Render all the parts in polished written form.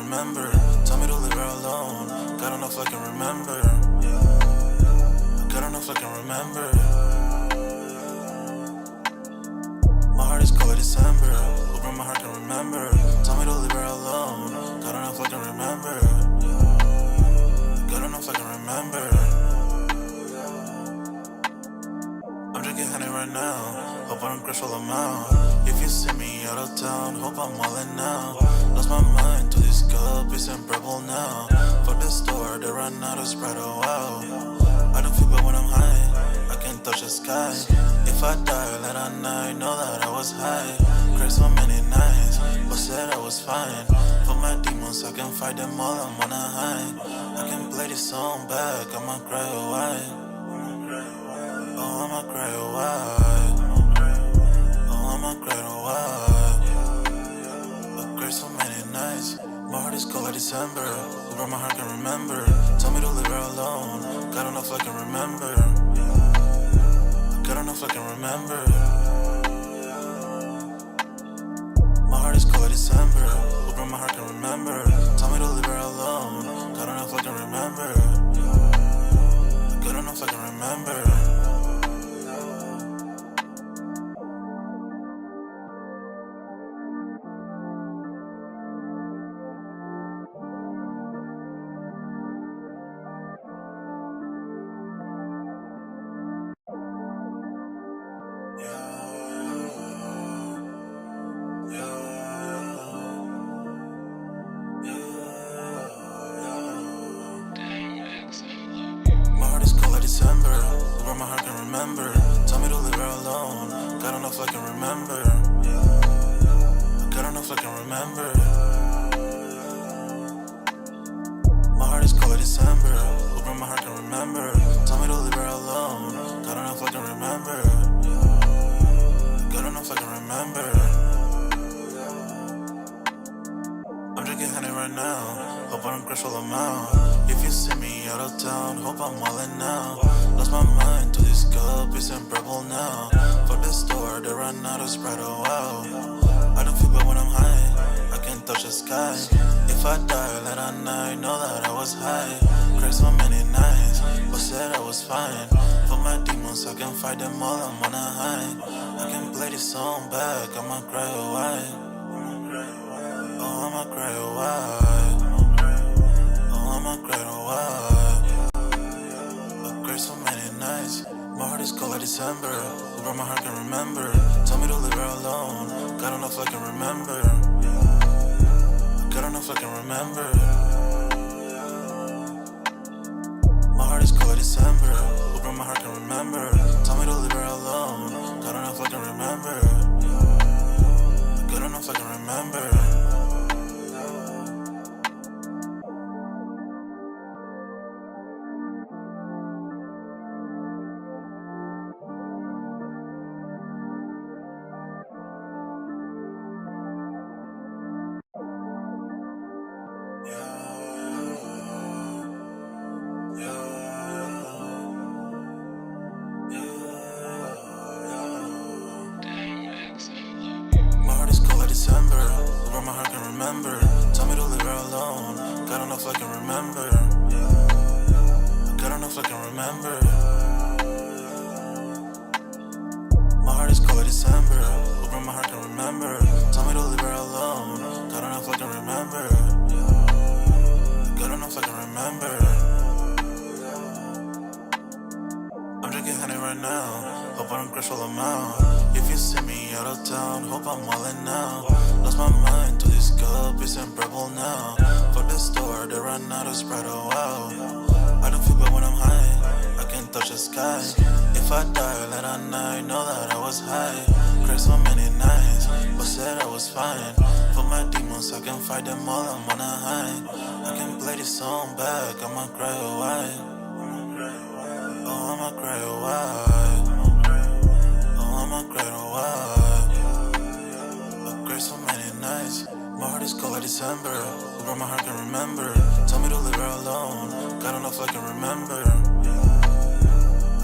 remember. Tell me to leave her alone. God don't know if I can remember. God don't know if I can remember. My heart is cold like December. Open my heart can remember. Tell me to leave her alone. God don't know if I can remember. God don't know if I can remember. I'm drinking honey right now. Hope I don't crush all them out. If you see me out of town, hope I'm wildin' now. Lost my mind to this cup, it's unbearable now. Fuck the store, they run out of Sprite, oh wow. I don't feel bad when I'm high, I can't touch the sky. If I die late at night, know that I was high. Cried so many nights, but said I was fine. For my demons, I can fight them all, I'm on a high. I can play this song back, I'ma cry a while. Oh, I'ma cry a while. Oh, I'ma cry a while. I cried so many nights. My heart is cold like December. Where my heart can remember. Tell me to leave her alone. God don't know if I can remember. God don't know if I can remember. My heart is cold like December. Where my heart can remember. Tell me to leave her alone. God don't know if I can remember. God don't know if I can remember. December, where my heart can remember. Tell me to leave her alone. God don't know if I can remember. God don't know if I can remember. My heart is cold like December, where my heart can remember. Tell me to leave her alone. God don't know if I can remember. God don't know if I can remember. I'm drinking honey right now. Hope I don't crush all them out. If you see me out of town, hope I'm wildin' now. Lost my mind to this cup, it's unbearable now. Fuck the store, they run out of Sprite, oh wow. I don't feel bad when I'm high, I can't touch the sky. If I die late at night, know that I was high. Cried so many nights, but said I was fine. For my demons, I can fight them all, I'm on a high. I can play this song back, I'ma cry a while. Oh, I'ma cry a while. I'ma cry a while. I cried so many nights. My heart is cold like December. Where my heart can remember. Tell me to leave her alone. God don't know if I can remember. God don't know if I can remember. My heart is cold like December. Where my heart can remember. Tell me to leave her alone. God don't know if I can remember. God don't know if I can remember. December, where my heart can remember. Tell me to leave her alone. God don't know if I can remember. God don't know if I can remember. My heart is cold like December, where my heart can remember. Tell me to leave her alone. God don't know if I can remember. God don't know if I can remember. I'm drinking honey right now. Hope I don't crush all them out. If you see me out of town, hope I'm wildin' now. Lost my mind to this cup, it's unbearable now. Fuck the store, they run out of Sprite, oh wow. I don't feel bad when I'm high, I can't touch the sky. If I die late at night, know that I was high. Cried so many nights, but said I was fine. For my demons, I can fight them all, I'm on a high. I can play this song back, I'ma cry a while. Oh, I'ma cry a while. Oh, I'ma cry a while. I cried so many nights. My heart is cold like December. Where my heart can remember. Tell me to leave her alone. God don't know if I can remember.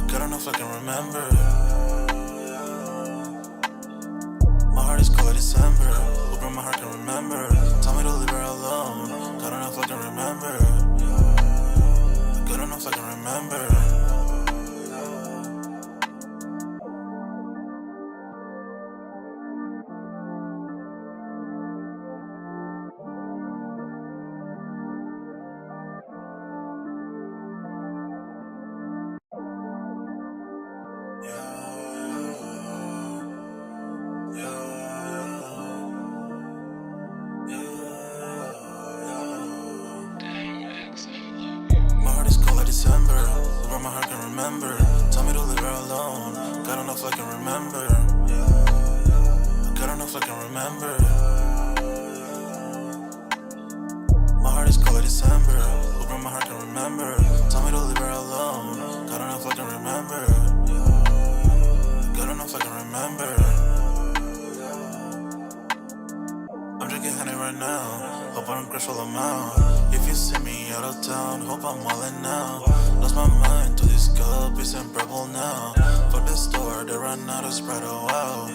God don't know if I can remember. My heart is cold like December. Where my heart can remember. Tell me to leave her alone. broke my heart, can remember. Tell me to leave her alone. God don't know if I can remember. God don't know if I can remember. My heart is cold like December. Who broke my heart, can remember. Tell me to leave her alone. God don't know if I can remember. God don't know if I can remember. I'm drinking honey right now. Hope I don't crash all them out. If you see me out of town, hope I'm wildin' now. Lost my mind to this cup, it's unbearable now. Fuck the store, they run out of Sprite, oh wow.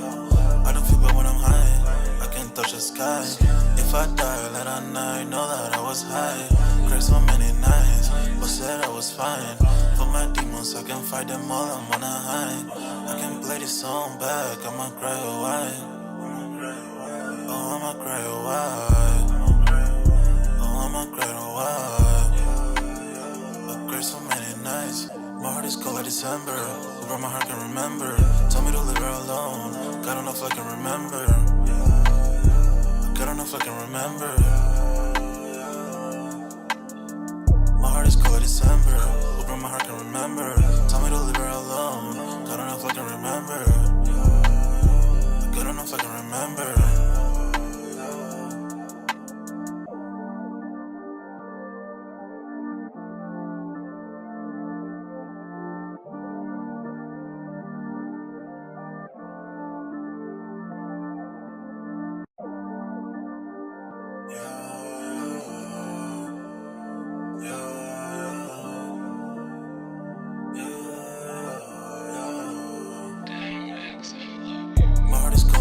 I don't feel bad when I'm high, I can touch the sky. If I die late at night, know that I was high. Cried so many nights, but said I was fine. For my demons, I can fight them all, I'm on a high. I can play this song back, I'ma cry or why. Oh, I'ma cry or why. Oh, I'ma cry or why. I cried so many nights. My heart is cold like December. Who broke my heart, can remember. Tell me to leave her alone. God don't know if I can remember. God don't know if I can remember. My heart is cold like December. Who broke my heart, can remember. Tell me to leave her alone. God don't know if I can remember. God don't know if I can remember.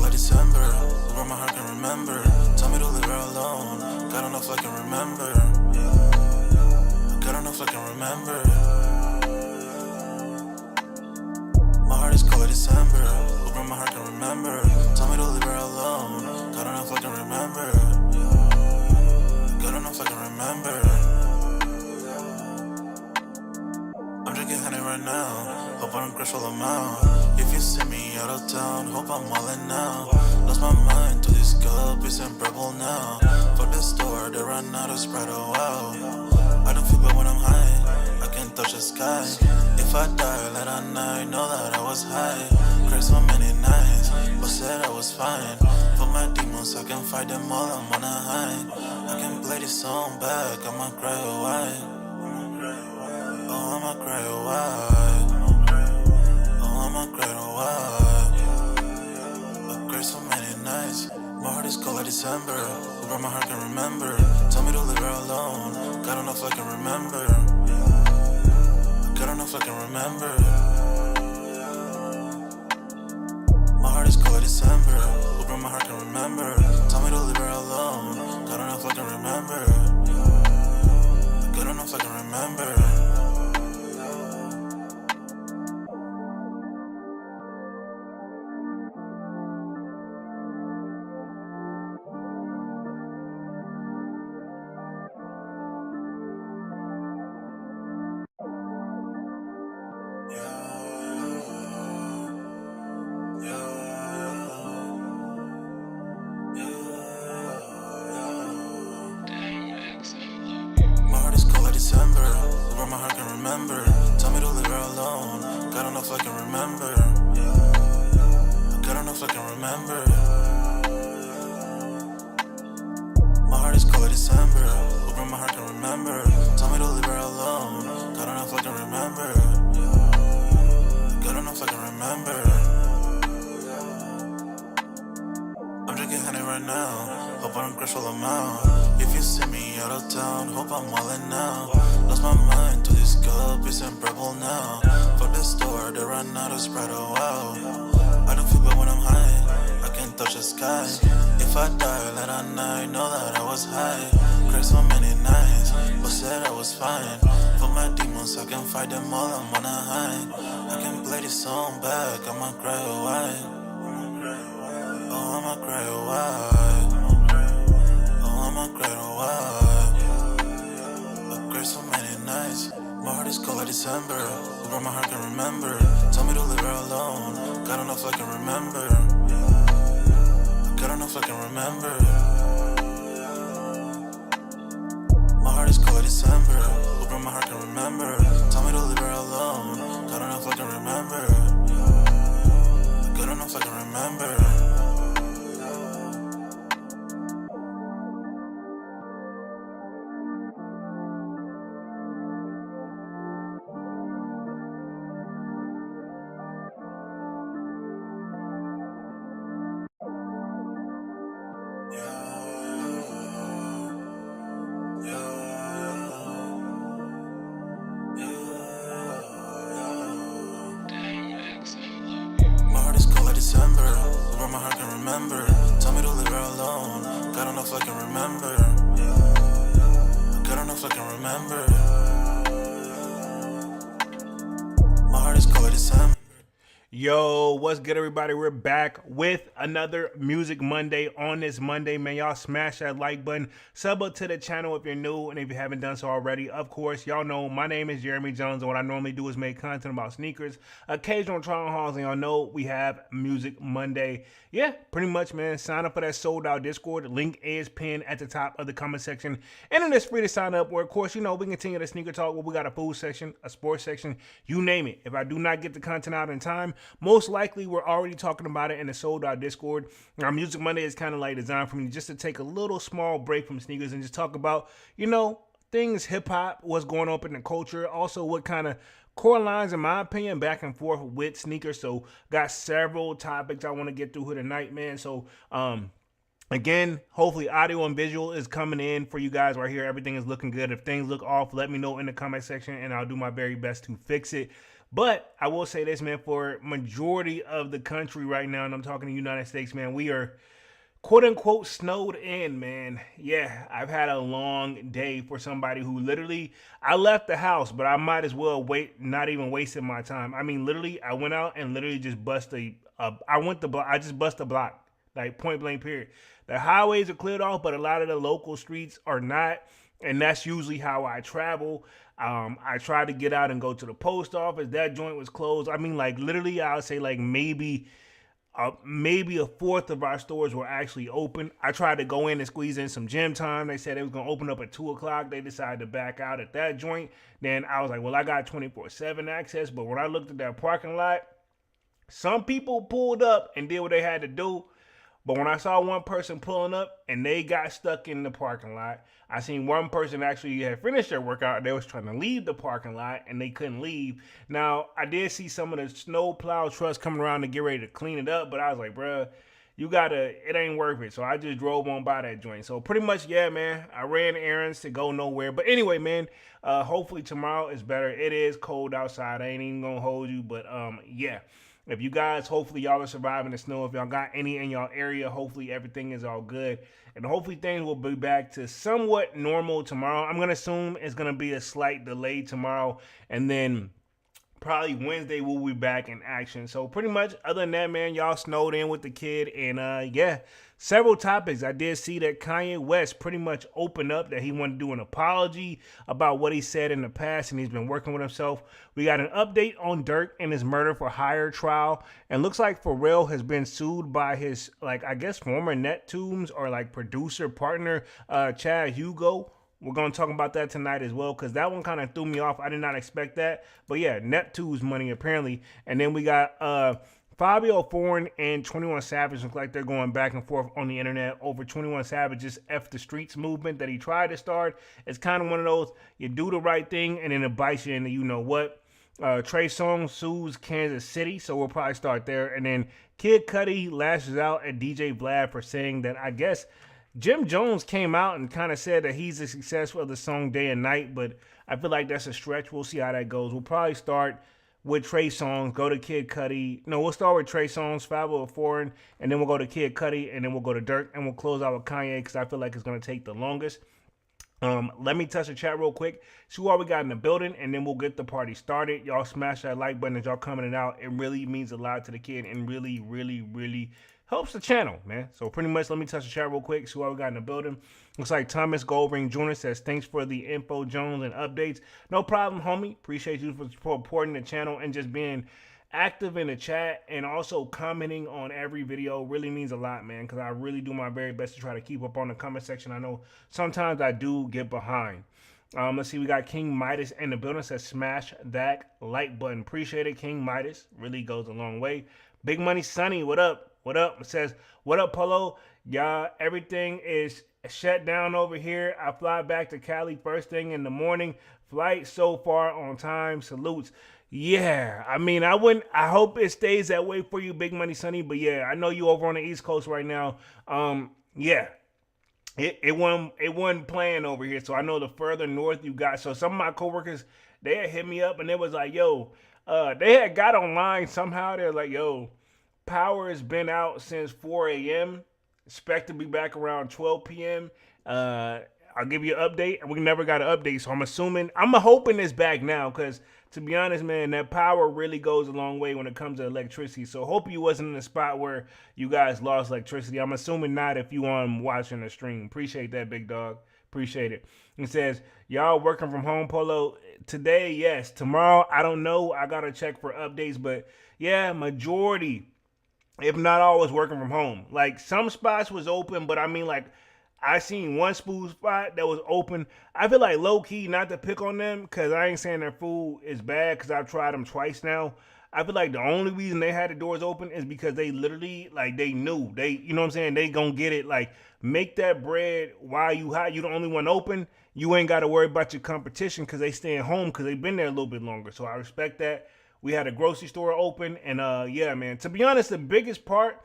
December, who broke my heart, can remember. Tell me to leave her alone. God don't know if I can remember. God don't know if I can remember. My heart is cold like December. Who broke my heart, can remember. Tell me to leave her alone. God don't know if I can remember. God don't know if I can remember. I'm drinking honey right now. Hope I don't crash all them out. If you see me out of town, hope I'm wildin' now. Lost my mind to this cup, it's unbearable now. Fuck the store, they run out of Sprite, oh wow. I don't feel bad when I'm high, I can touch the sky. If I die late at night, know that I was high. Cried so many nights, but said I was fine. For my demons, I can fight them all, I'm on a high. I can play this song back, I'ma cry or why. Oh, I'ma cry or why. I'ma cry or why. I cried so many nights. My heart is cold like December. Who broke my heart, can remember. Tell me to leave her alone. God don't know if I can remember. God don't know if I can remember. My heart is cold like December. Who broke my heart, can remember. Tell me to leave her alone. God don't know if I can remember. God don't know if I can remember. December, who broke my heart, can remember. Tell me to leave her alone. God don't know if I can remember. God don't know if I can remember. My heart is cold like December. Who broke my heart, can remember. Tell me to leave her alone. God don't know if I can remember. God don't know if I can remember. I'm drinking honey right now. Hope I don't crash all them out. If you see me out of town, hope I'm wildin' now. Lost my mind to this cup, it's unbearable now. Fuck the store, they run out of Sprite, oh wow. I don't feel bad when I'm high, I can touch the sky. If I die late at night, know that I was high. Cried so many nights, but said I was fine. For my demons, I can fight them all, I'm on a high. I can play this song back, I'ma cry or why. Oh, I'ma cry or why. I'ma cry or why. I cried so many nights. My heart is cold like December. Who broke my heart, can remember. Tell me to leave her alone. God don't know if I can remember. God don't know if I can remember. My heart is cold like December. Who broke my heart, can remember. Tell me to leave her alone. where my heart can remember. Tell me to leave her alone. God enough I can remember. God enough I can remember. My heart is cold, December. Yo, what's good, everybody? We're back with another Music Monday on this Monday, man. Y'all smash that like button, sub up to the channel if you're new, and if you haven't done so already, of course, y'all know my name is Jeremy Jones, and what I normally do is make content about sneakers, occasional try-on hauls, and y'all know we have Music Monday. Yeah, pretty much, man. Sign up for that sold out Discord. The link is pinned at the top of the comment section, and it is free to sign up. Where, of course, you know, we continue the sneaker talk where we got a food section, a sports section, you name it. If I do not get the content out in time, most likely we're already talking about it in the sold out Discord. Our Music Monday is kind of like designed for me just to take a little small break from sneakers and just talk about, you know, things hip hop, what's going on in the culture, also what kind of core lines, in my opinion, back and forth with sneakers. So got several topics I want to get through here tonight, man. So again, hopefully audio and visual is coming in for you guys right here. Everything is looking good. If things look off, let me know in the comment section and I'll do my very best to fix it. But I will say this, man, for majority of the country right now, and I'm talking to the United States, man, we are quote unquote snowed in, man. Yeah, I've had a long day for somebody who literally, I left the house, but I might as well wait, not even wasting my time. I mean, literally, I went out and literally just I just bust a block, like point blank period. The highways are cleared off, but a lot of the local streets are not. And that's usually how I travel. I tried to get out and go to the post office. That joint was closed. I mean, like literally, I would say like maybe a fourth of our stores were actually open. I tried to go in and squeeze in some gym time. They said it was going to open up at 2 o'clock. They decided to back out at that joint. Then I was like, well, I got 24/7 access. But when I looked at that parking lot, some people pulled up and did what they had to do. But when I saw one person pulling up and they got stuck in the parking lot, I seen one person actually had finished their workout. They was trying to leave the parking lot and they couldn't leave. Now, I did see some of the snow plow trucks coming around to get ready to clean it up, but I was like, bruh, it ain't worth it. So I just drove on by that joint. So pretty much, yeah, man, I ran errands to go nowhere. But anyway, man, hopefully tomorrow is better. It is cold outside. I ain't even gonna hold you, but yeah. If you guys, hopefully y'all are surviving the snow. If y'all got any in y'all area, hopefully everything is all good. And hopefully things will be back to somewhat normal tomorrow. I'm going to assume it's going to be a slight delay tomorrow. And then probably Wednesday we'll be back in action. So pretty much other than that, man, y'all snowed in with the kid. And yeah, several topics. I did see that Kanye West pretty much opened up that he wanted to do an apology about what he said in the past, and he's been working with himself. We got an update on Durk and his murder for hire trial, and looks like Pharrell has been sued by his, like, I guess former Neptunes or like producer partner, Chad Hugo. We're going to talk about that tonight as well, because that one kind of threw me off. I did not expect that. But yeah, Neptune's money apparently. And then we got Fivio Foreign and 21 Savage look like they're going back and forth on the internet over 21 Savage's F the Streets movement that he tried to start. It's kind of one of those, you do the right thing and then it bites you into you know what. Trey Songz sues Kansas City, so we'll probably start there. And then Kid Cudi lashes out at DJ Vlad for saying that, I guess, Jim Jones came out and kind of said that he's the success of the song Day and Night, but I feel like that's a stretch. We'll see how that goes. We'll probably start with Trey Songz, go to Kid Cudi. No, we'll start with Trey Songz, Fivio Foreign, and then we'll go to Kid Cudi, and then we'll go to Durk, and we'll close out with Kanye because I feel like it's going to take the longest. Let me touch the chat real quick, see what we got in the building, and then we'll get the party started. Y'all smash that like button as y'all coming out. It really means a lot to the kid and really, really, really helps the channel, man. So pretty much, let me touch the chat real quick, see what we got in the building. Looks like Thomas Goldring Jr. says, thanks for the info, Jones, and updates. No problem, homie. Appreciate you for supporting the channel and just being active in the chat and also commenting on every video. Really means a lot, man, because I really do my very best to try to keep up on the comment section. I know sometimes I do get behind. Let's see, we got King Midas in the building. Says smash that like button. Appreciate it, King Midas. Really goes a long way. Big Money Sonny, what up? What up? It says, what up, Polo? Y'all, everything is shut down over here. I fly back to Cali first thing in the morning. Flight so far on time. Salutes. Yeah, I mean, I hope it stays that way for you, Big Money Sonny. But yeah, I know you over on the East Coast right now. Yeah. It wasn't playing over here. So I know the further north you got. So some of my coworkers, they had hit me up and they was like, yo, they had got online somehow. They're like, yo, Power has been out since 4 a.m. Expect to be back around 12 p.m. I'll give you an update. We never got an update, so I'm hoping it's back now, because to be honest, man, that power really goes a long way when it comes to electricity. So hope you wasn't in a spot where you guys lost electricity. I'm assuming not if you watching the stream. Appreciate that, big dog. Appreciate it. It says, y'all working from home, Polo? Today, yes. Tomorrow, I don't know. I got to check for updates. But yeah, majority, if not always, working from home. Like, some spots was open, but I mean, like, I seen one food spot that was open. I feel like low key, not to pick on them, because I ain't saying their food is bad, because I've tried them twice now. I feel like the only reason they had the doors open is because they literally, like, they knew. You know what I'm saying? They gonna get it. Like, make that bread while you hot. You the only one open. You ain't got to worry about your competition, because they staying home, because they've been there a little bit longer. So I respect that. We had a grocery store open, and yeah, man. To be honest, the biggest part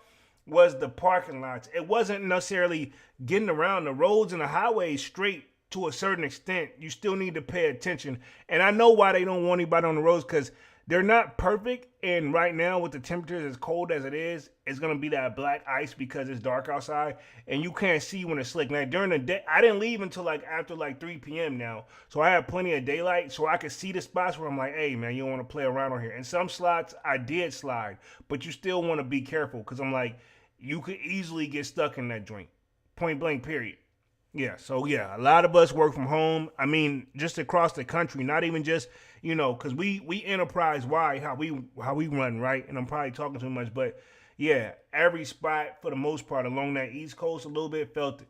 was the parking lots. It wasn't necessarily getting around the roads and the highways straight to a certain extent. You still need to pay attention. And I know why they don't want anybody on the roads, because they're not perfect. And right now, with the temperatures as cold as it is, it's going to be that black ice because it's dark outside. And you can't see when it's slick. Now, during the day, I didn't leave until like after like 3 p.m. now. So I have plenty of daylight, so I could see the spots where I'm like, hey, man, you don't want to play around on here. And some slots, I did slide. But you still want to be careful, because I'm like, you could easily get stuck in that joint. Point blank, period. Yeah, so yeah, a lot of us work from home. I mean, just across the country, not even just, because we enterprise wide how we run, right? And I'm probably talking too much, but yeah, every spot for the most part along that East Coast a little bit felt it.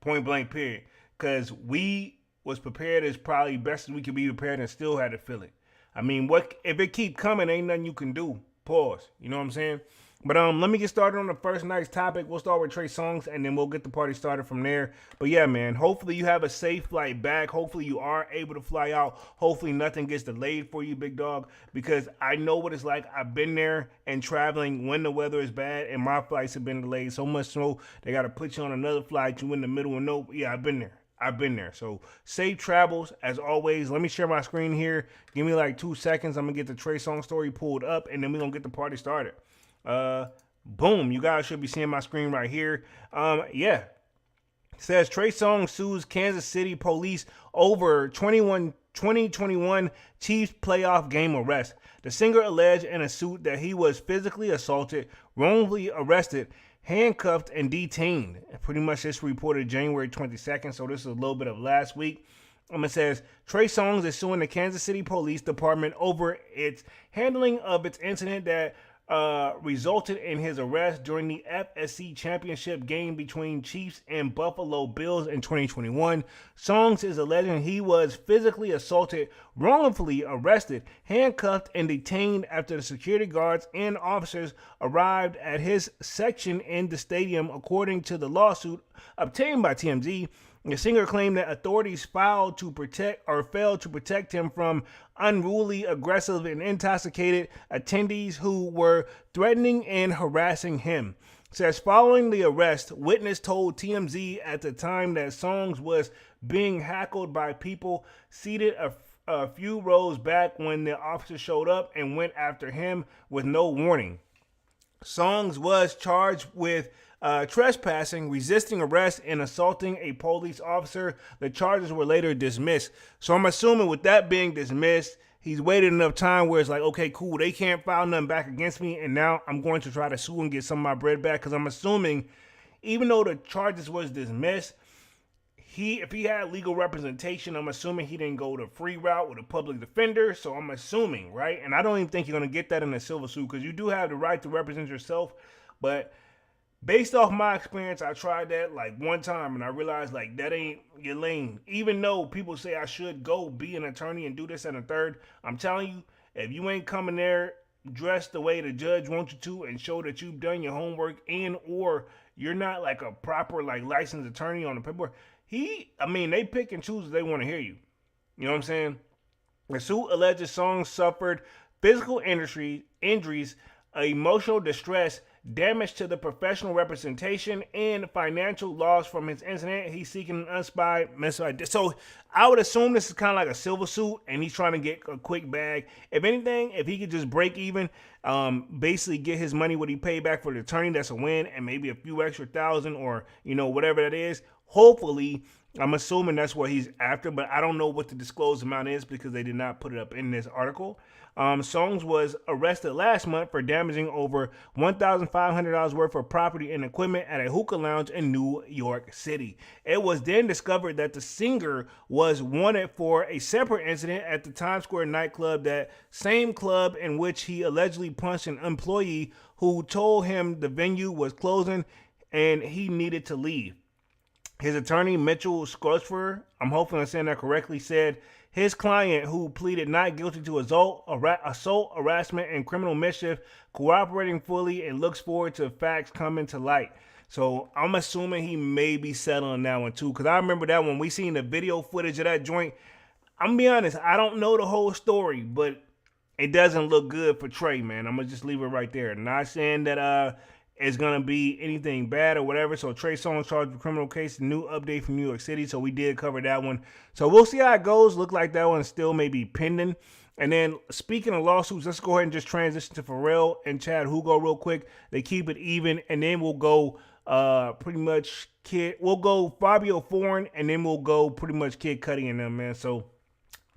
Point blank, period. Because we was prepared as probably best as we could be prepared, and still had to feel it. I mean, what if it keep coming? Ain't nothing you can do. Pause. You know what I'm saying? But let me get started on the first night's topic. We'll start with Trey Songz, and then we'll get the party started from there. But yeah, man, hopefully you have a safe flight back. Hopefully you are able to fly out. Hopefully nothing gets delayed for you, big dog, because I know what it's like. I've been there and traveling when the weather is bad, and my flights have been delayed so much so they got to put you on another flight. You in the middle of no. Yeah, I've been there. So safe travels as always. Let me share my screen here. Give me like 2 seconds. I'm going to get the Trey Songz story pulled up, and then we're going to get the party started. Boom, you guys should be seeing my screen right here. Yeah. It says Trey Songz sues Kansas City police over 2021 Chiefs playoff game arrest. The singer alleged in a suit that he was physically assaulted, wrongfully arrested, handcuffed, and detained. Pretty much this reported January 22nd, so this is a little bit of last week. It says Trey Songz is suing the Kansas City Police Department over its handling of its incident that resulted in his arrest during the FSC championship game between Chiefs and Buffalo Bills in 2021. Songz is alleging he was physically assaulted, wrongfully arrested, handcuffed, and detained after the security guards and officers arrived at his section in the stadium, according to the lawsuit obtained by TMZ. The singer claimed that authorities failed to protect him from unruly, aggressive, and intoxicated attendees who were threatening and harassing him. Says following the arrest, witness told TMZ at the time that Songz was being heckled by people seated a few rows back when the officers showed up and went after him with no warning. Songz was charged with trespassing, resisting arrest, and assaulting a police officer. The charges were later dismissed. So I'm assuming with that being dismissed, he's waited enough time where it's like, okay, cool, they can't file nothing back against me, and now I'm going to try to sue and get some of my bread back, because I'm assuming even though the charges was dismissed, if he had legal representation, I'm assuming he didn't go the free route with a public defender. So I'm assuming, right? And I don't even think you're going to get that in a civil suit, because you do have the right to represent yourself. But based off my experience, I tried that like one time, and I realized like that ain't your lane. Even though people say I should go be an attorney and do this and a third, I'm telling you, if you ain't coming there dressed the way the judge wants you to and show that you've done your homework, and or you're not like a proper like licensed attorney on the paperwork, they pick and choose if they want to hear you. You know what I'm saying? The suit alleges Songz suffered physical injuries, emotional distress, damage to the professional representation and financial loss from his incident. He's seeking an unspecified mental identity. So I would assume this is kind of like a silver suit, and he's trying to get a quick bag. If anything, if he could just break even, basically get his money what he paid back for the attorney, that's a win, and maybe a few extra thousand or whatever that is. Hopefully, I'm assuming that's what he's after, but I don't know what the disclosed amount is because they did not put it up in this article. Songz was arrested last month for damaging over $1,500 worth of property and equipment at a hookah lounge in New York City. It was then discovered that the singer was wanted for a separate incident at the Times Square nightclub, that same club in which he allegedly punched an employee who told him the venue was closing and he needed to leave. His attorney, Mitchell Scotchfer, I'm hoping I'm saying that correctly, said his client, who pleaded not guilty to assault, harassment, and criminal mischief, cooperating fully and looks forward to facts coming to light. So I'm assuming he may be settling that one too, because I remember that when we seen the video footage of that joint. I'm gonna be honest, I don't know the whole story, but it doesn't look good for Trey, man. I'm gonna just leave it right there. Not saying that it's gonna be anything bad or whatever. So Trey Songz charged with criminal case, new update from New York City. So we did cover that one. So we'll see how it goes. Look like that one still may be pending. And then speaking of lawsuits, let's go ahead and just transition to Pharrell and Chad Hugo real quick. They keep it even, and then we'll go pretty much we'll go Fivio Foreign, and then we'll go pretty much Kid Cudi and them, man. So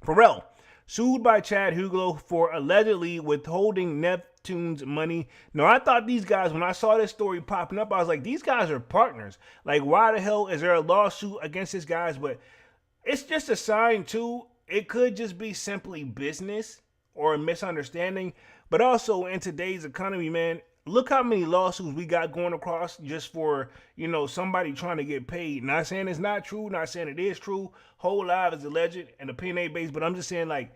Pharrell sued by Chad Hugo for allegedly withholding Neptune's money. Now, I thought these guys, when I saw this story popping up, I was like, these guys are partners. Like, why the hell is there a lawsuit against these guys? But it's just a sign, too. It could just be simply business or a misunderstanding. But also, in today's economy, man, look how many lawsuits we got going across just for, somebody trying to get paid. Not saying it's not true, not saying it is true. Whole live is alleged and opinion based, but I'm just saying, like,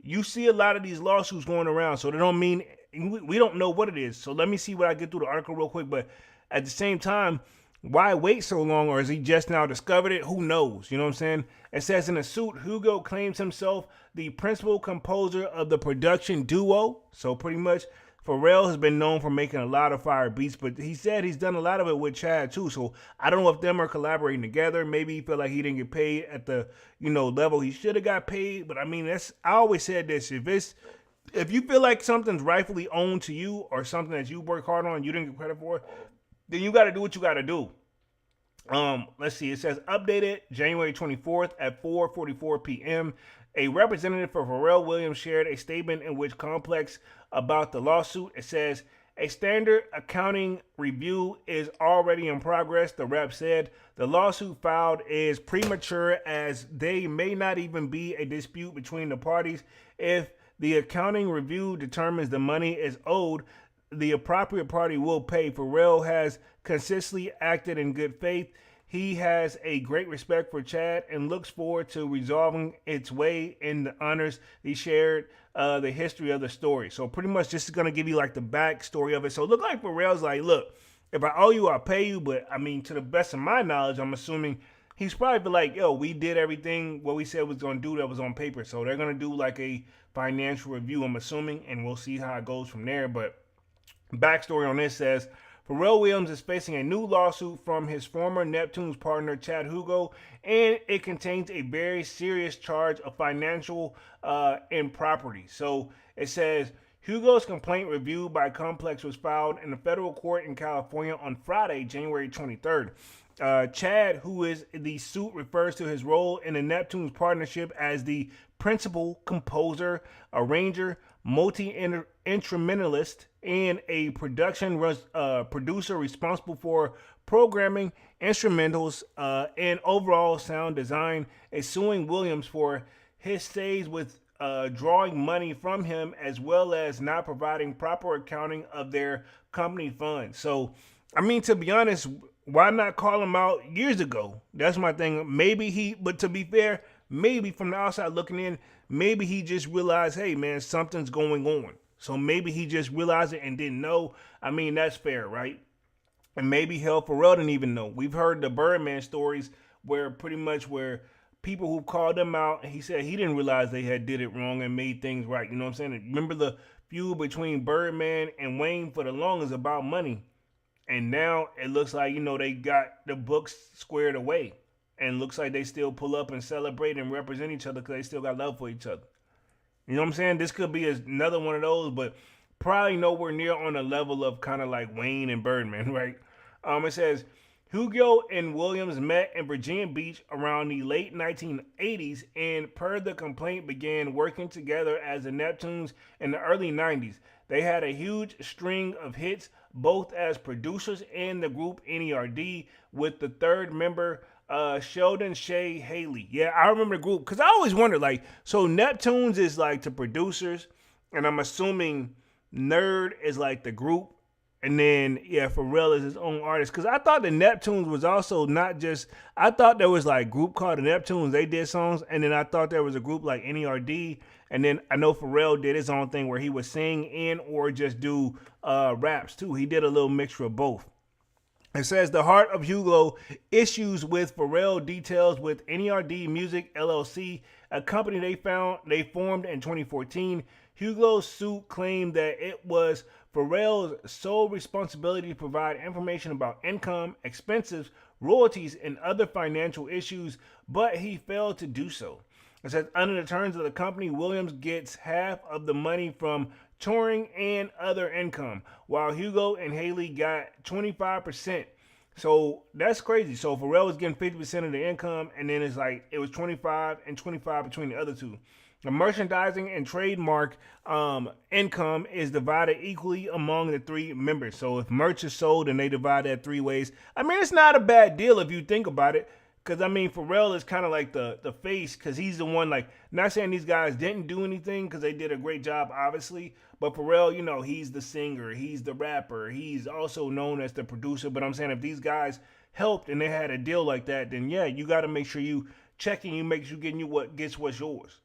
you see a lot of these lawsuits going around, so they don't mean, we don't know what it is. So let me see what I get through the article real quick. But at the same time, why wait so long? Or has he just now discovered it? Who knows? You know what I'm saying? It says in a suit, Hugo claims himself the principal composer of the production duo. So pretty much, Pharrell has been known for making a lot of fire beats, but he said he's done a lot of it with Chad too. So I don't know if them are collaborating together. Maybe he felt like he didn't get paid at the level he should have got paid. But I mean, I always said this: if you feel like something's rightfully owned to you or something that you work hard on, you didn't get credit for, then you got to do what you got to do. Let's see. It says updated January 24th at 4:44 p.m. A representative for Pharrell Williams shared a statement in which complex about the lawsuit. It says a standard accounting review is already in progress. The rep said the lawsuit filed is premature as they may not even be a dispute between the parties. If the accounting review determines the money is owed, the appropriate party will pay. Pharrell has consistently acted in good faith. He has a great respect for Chad and looks forward to resolving its way in the honors. He shared the history of the story. So pretty much this is going to give you like the backstory of it. So it look like Pharrell's like, look, if I owe you, I'll pay you. But I mean, to the best of my knowledge, I'm assuming he's probably been like, yo, we did everything what we said was going to do that was on paper. So they're going to do like a financial review, I'm assuming, and we'll see how it goes from there. But backstory on this says, Pharrell Williams is facing a new lawsuit from his former Neptune's partner, Chad Hugo, and it contains a very serious charge of financial impropriety. So it says, Hugo's complaint reviewed by Complex was filed in a federal court in California on Friday, January 23rd. Chad, who is the suit, refers to his role in the Neptune's partnership as the principal composer, arranger, multi-instrumentalist, and a producer responsible for programming, instrumentals, and overall sound design, is suing Williams for his stays with drawing money from him as well as not providing proper accounting of their company funds. So, I mean, to be honest, why not call him out years ago? That's my thing. But to be fair, maybe from the outside looking in, maybe he just realized, hey, man, something's going on. So maybe he just realized it and didn't know. I mean, that's fair, right? And maybe Pharrell didn't even know. We've heard the Birdman stories where people who called them out. He said he didn't realize they had did it wrong and made things right. You know what I'm saying? Remember the feud between Birdman and Wayne for the longest about money. And now it looks like, they got the books squared away. And looks like they still pull up and celebrate and represent each other because they still got love for each other. You know what I'm saying? This could be another one of those, but probably nowhere near on the level of kind of like Wayne and Birdman, right? It says, Hugo and Williams met in Virginia Beach around the late 1980s and per the complaint began working together as the Neptunes in the early 90s. They had a huge string of hits both as producers in the group NERD with the third member Sheldon Shea Haley. Yeah, I remember the group because I always wondered so Neptunes is like the producers and I'm assuming Nerd is like the group. And then, Pharrell is his own artist. Because I thought the Neptunes was also not just... I thought there was like a group called the Neptunes. They did songs. And then I thought there was a group like NERD. And then I know Pharrell did his own thing where he would sing and or just do raps too. He did a little mixture of both. It says the heart of Hugo issues with Pharrell details with NERD Music LLC, a company they formed in 2014. Hugo's suit claimed that it was Pharrell's sole responsibility to provide information about income, expenses, royalties, and other financial issues, but he failed to do so. It says under the terms of the company, Williams gets half of the money from touring and other income, while Hugo and Haley got 25%. So that's crazy. So Pharrell was getting 50% of the income, and then it's like it was 25 and 25 between the other two. The merchandising and trademark income is divided equally among the three members. So if merch is sold and they divide that three ways, I mean, it's not a bad deal if you think about it. Because, I mean, Pharrell is kind of like the face because he's the one, not saying these guys didn't do anything because they did a great job, obviously. But Pharrell, he's the singer, he's the rapper, he's also known as the producer. But I'm saying if these guys helped and they had a deal like that, then, you got to make sure you checking, you make sure you're getting what's yours.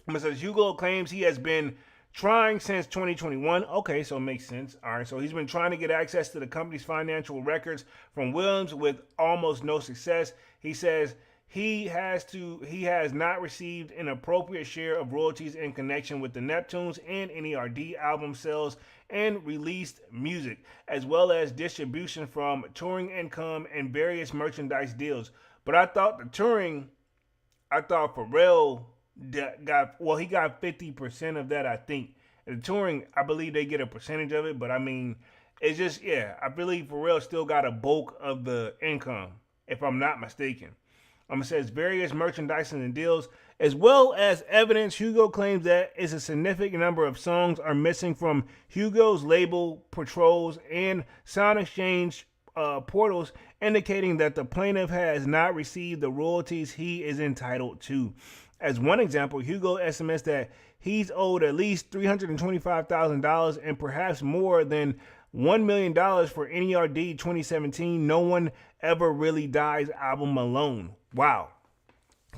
Mr. Hugo claims he has been trying since 2021. Okay, so it makes sense. All right, so he's been trying to get access to the company's financial records from Williams with almost no success. He says he has not received an appropriate share of royalties in connection with the Neptunes and NERD album sales and released music, as well as distribution from touring income and various merchandise deals. But I thought Pharrell he got 50% of that, I think. And the touring, I believe they get a percentage of it, but I mean, it's just, I believe Pharrell still got a bulk of the income, if I'm not mistaken. It says various merchandising and deals, as well as evidence. Hugo claims that is a significant number of songs are missing from Hugo's label patrols and Sound Exchange portals, indicating that the plaintiff has not received the royalties he is entitled to. As one example, Hugo estimates that he's owed at least $325,000 and perhaps more than $1 million for NERD 2017 No One Ever Really Dies album alone. Wow.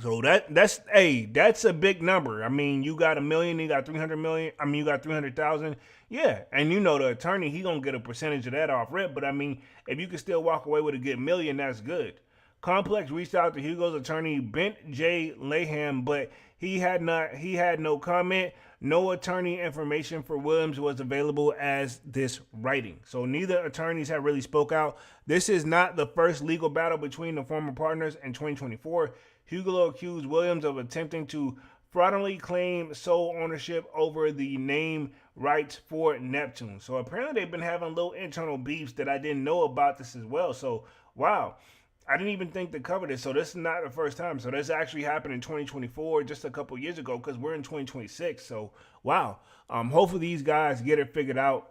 So that's a big number. I mean, you got $1 million, you got 300 million. I mean, you got 300,000. Yeah, and the attorney, he gonna get a percentage of that off rip. But I mean, if you can still walk away with a good $1 million, that's good. Complex reached out to Hugo's attorney, Bent J. Laham, but he had no comment. No attorney information for Williams was available as this writing. So neither attorneys have really spoke out. This is not the first legal battle between the former partners in 2024. Hugo accused Williams of attempting to fraudulently claim sole ownership over the name rights for Neptune. So apparently they've been having little internal beefs that I didn't know about this as well. So, wow. I didn't even think to cover this, so this is not the first time. So this actually happened in 2024, just a couple years ago, because we're in 2026. So, wow. Hopefully these guys get it figured out,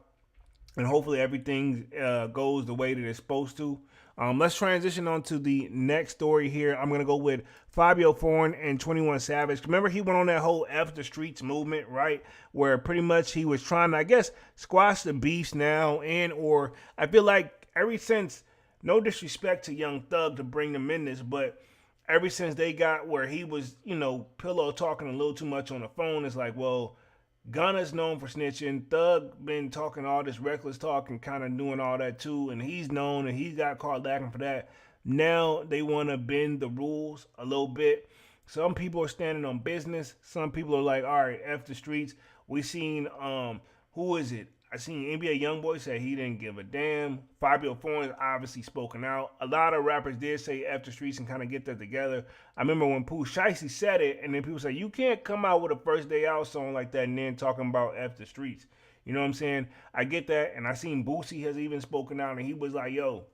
and hopefully everything goes the way that it's supposed to. Let's transition on to the next story here. I'm going to go with Fivio Foreign and 21 Savage. Remember, he went on that whole F the Streets movement, right? Where pretty much he was trying to, I guess, squash the beefs now, or I feel like ever since... No disrespect to Young Thug to bring them in this, but ever since they got where he was, pillow talking a little too much on the phone, it's like, well, Gunna's known for snitching. Thug been talking all this reckless talk and kind of doing all that too, and he's known and he got caught lacking for that. Now they want to bend the rules a little bit. Some people are standing on business. Some people are like, all right, F the streets. We seen, who is it? I seen NBA YoungBoy say he didn't give a damn. Fivio Foreign's obviously spoken out. A lot of rappers did say F the streets and kind of get that together. I remember when Pooh Shiesty said it, and then people say, you can't come out with a first day out song like that and then talking about F the streets. You know what I'm saying? I get that, and I seen Boosie has even spoken out, and he was like, yo,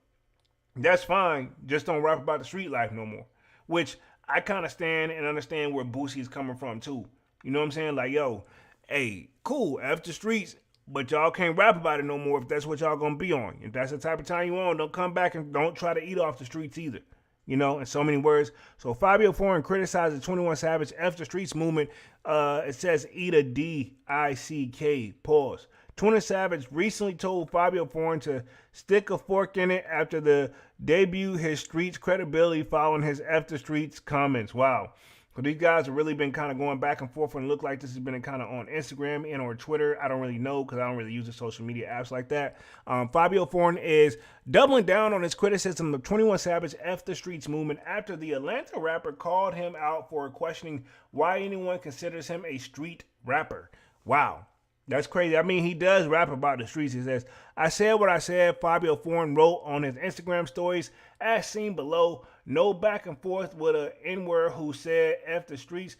that's fine. Just don't rap about the street life no more. Which I kind of stand and understand where Boosie is coming from, too. You know what I'm saying? Like, yo, hey, cool, F the streets, but y'all can't rap about it no more if that's what y'all gonna be on. If that's the type of time you on, don't come back and don't try to eat off the streets either. You know, in so many words. So Fivio Foreign criticized the 21 Savage F the Streets movement. It says eat a D-I-C-K, pause. 21 Savage recently told Fivio Foreign to stick a fork in it after the debut his streets credibility following his F the Streets comments. Wow. So these guys have really been kind of going back and forth, and it look like this has been kind of on Instagram and or Twitter. I don't really know because I don't really use the social media apps like that. Fivio Foreign is doubling down on his criticism of 21 Savage F the Streets movement after the Atlanta rapper called him out for questioning why anyone considers him a street rapper. Wow. That's crazy. I mean, he does rap about the streets. He says, I said what I said, Fivio Foreign wrote on his Instagram stories, as seen below. No back and forth with a N-word who said F the streets.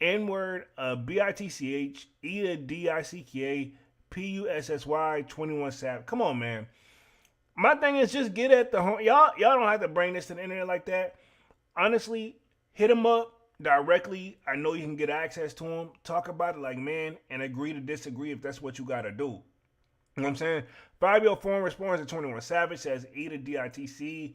N-word, B-I-T-C-H, E-D-I-C-K-A, P-U-S-S-Y, 21 Savage. Come on, man. My thing is just get at the home. Y'all don't have to bring this to the internet like that. Honestly, hit him up directly. I know you can get access to him. Talk about it like man and agree to disagree if that's what you got to do. You know what I'm saying? Fivio Foreign responds to 21 Savage, says E to D-I-T-C,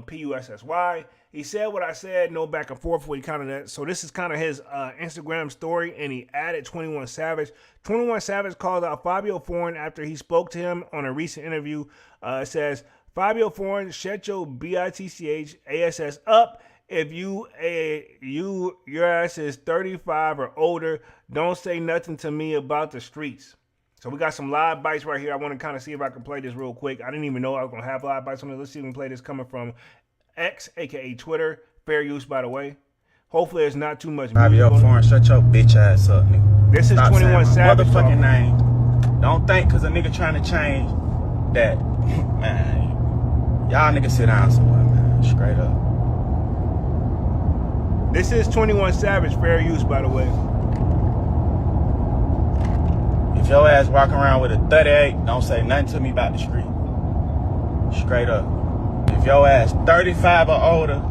P-U-S-S-Y. He said what I said, no back and forth with kind of that. So this is kind of his Instagram story, and he added 21 Savage. 21 Savage called out Fivio Foreign after he spoke to him on a recent interview. It says, Fivio Foreign, shut your B-I-T-C-H-A-S-S up. If your ass is 35 or older, don't say nothing to me about the streets. So we got some live bites right here. I want to kind of see if I can play this real quick. I didn't even know I was going to have live bites on this. Let's see if we can play this coming from X, a.k.a. Twitter. Fair use, by the way. Hopefully it's not too much music. Fivio Foreign, shut your bitch ass up, nigga. This is 21 Savage. Motherfucking name. Don't think because a nigga trying to change that. Man, y'all niggas sit down somewhere, man. Straight up. This is 21 Savage, fair use, by the way. If your ass walking around with a 38, don't say nothing to me about the street. Straight up. If your ass 35 or older,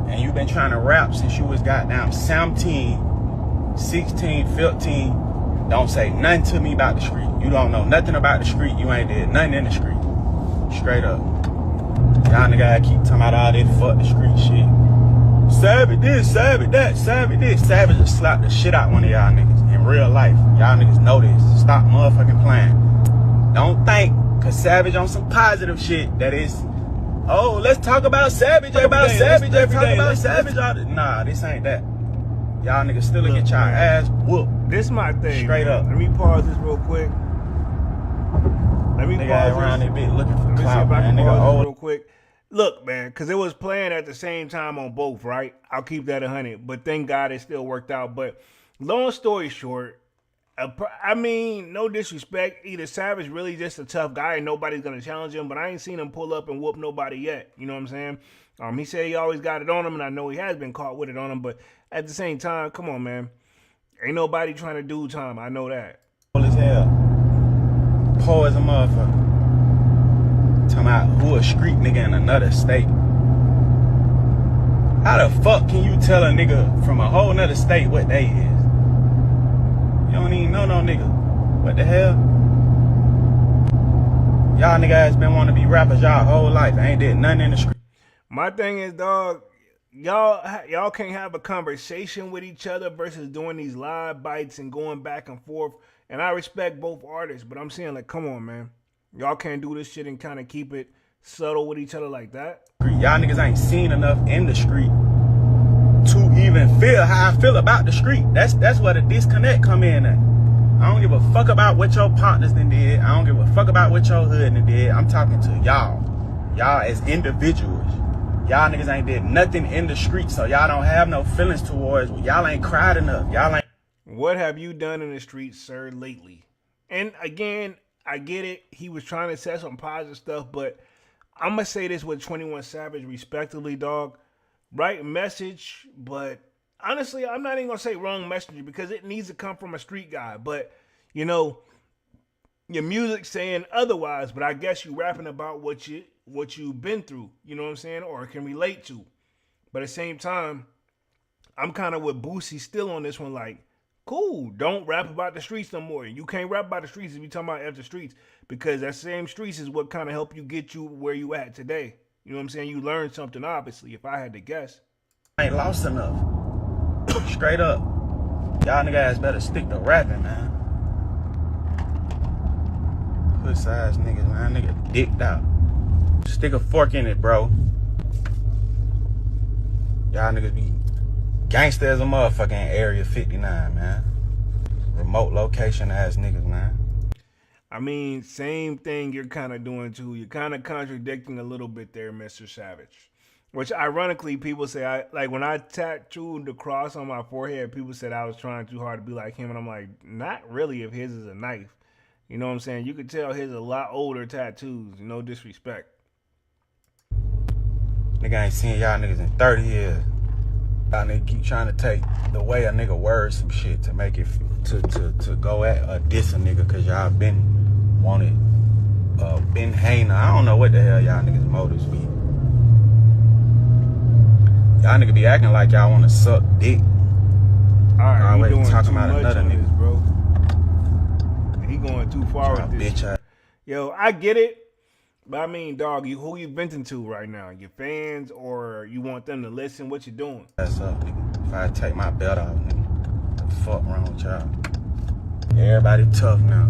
and you been trying to rap since you was goddamn 17, 16, 15, don't say nothing to me about the street. You don't know nothing about the street. You ain't did nothing in the street. Straight up. Y'all nigga keep talking about all this fuck the street shit. Savage this, savage that, savage this. Savage will slap the shit out one of y'all niggas in real life. Y'all niggas know this. Stop motherfucking playing. Don't think, cause Savage on some positive shit that is, oh, let's talk about Savage, about Savage, let's talk about Savage. Nah, this ain't that. Y'all niggas still get y'all ass whooped. This my thing. Straight up. Let me pause this real quick. Let me pause around this. That bit looking for Let me clout, see if I can man. pause Nigga this old. real quick. Look, man, because it was playing at the same time on both, right? I'll keep that 100, but thank God it still worked out. But long story short, I mean, no disrespect. Either Savage really just a tough guy and nobody's going to challenge him, but I ain't seen him pull up and whoop nobody yet. You know what I'm saying? He said he always got it on him, and I know he has been caught with it on him, but at the same time, come on, man. Ain't nobody trying to do time. I know that. Poor as hell. Poor as a motherfucker. Talking about who a street nigga in another state. How the fuck can you tell a nigga from a whole nother state what they is? You don't even know no nigga. What the hell? Y'all niggas been wanting to be rappers y'all whole life. I ain't did nothing in the street. My thing is, dog, y'all can't have a conversation with each other versus doing these live bites and going back and forth. And I respect both artists, but I'm saying, like, come on, man. Y'all can't do this shit and kind of keep it subtle with each other like that. Y'all niggas ain't seen enough in the street to even feel how I feel about the street. That's where the disconnect come in at. I don't give a fuck about what your partners done did. I don't give a fuck about what your hood done did. I'm talking to y'all. Y'all as individuals. Y'all niggas ain't did nothing in the street, so y'all don't have no feelings towards. Y'all ain't cried enough. Y'all ain't. What have you done in the streets, sir, lately? And again, I get it. He was trying to say some positive stuff, but I'm going to say this with 21 Savage respectively, dog. Right message, but honestly, I'm not even going to say wrong messenger because it needs to come from a street guy. But, you know, your music saying otherwise, but I guess you rapping about what you've been through, you know what I'm saying, or can relate to. But at the same time, I'm kind of with Boosie still on this one, like, cool, don't rap about the streets no more. You can't rap about the streets if you talking about after streets, because that same streets is what kind of help you get you where you at today. You know what I'm saying? You learned something, obviously, if I had to guess. Ain't lost enough. Straight up. Y'all niggas better stick to rapping, man. Pussy ass niggas, man. Nigga dicked out. Stick a fork in it, bro. Y'all niggas be gangsta as a motherfucking Area 59, man. Remote location ass niggas, man. I mean, same thing you're kind of doing too. You're kind of contradicting a little bit there, Mr. Savage. Which ironically, people say, when I tattooed the cross on my forehead, people said I was trying too hard to be like him. And I'm like, not really if his is a knife. You know what I'm saying? You could tell his a lot older tattoos. No disrespect. Nigga ain't seen y'all niggas in 30 years. Y'all niggas keep trying to take the way a nigga words some shit to make it, to go at diss a nigga cause y'all been wanted, been hanging. I don't know what the hell y'all niggas motives be. Y'all niggas be acting like y'all wanna suck dick. Alright, already doing talking too about much another on nigga. this, bro. He going too far with this. Bitch. Yo, I get it. But I mean, dog, who you venting to right now? Your fans, or you want them to listen? What you doing? That's up, nigga. If I take my belt off, nigga, the fuck wrong with y'all? Everybody tough now.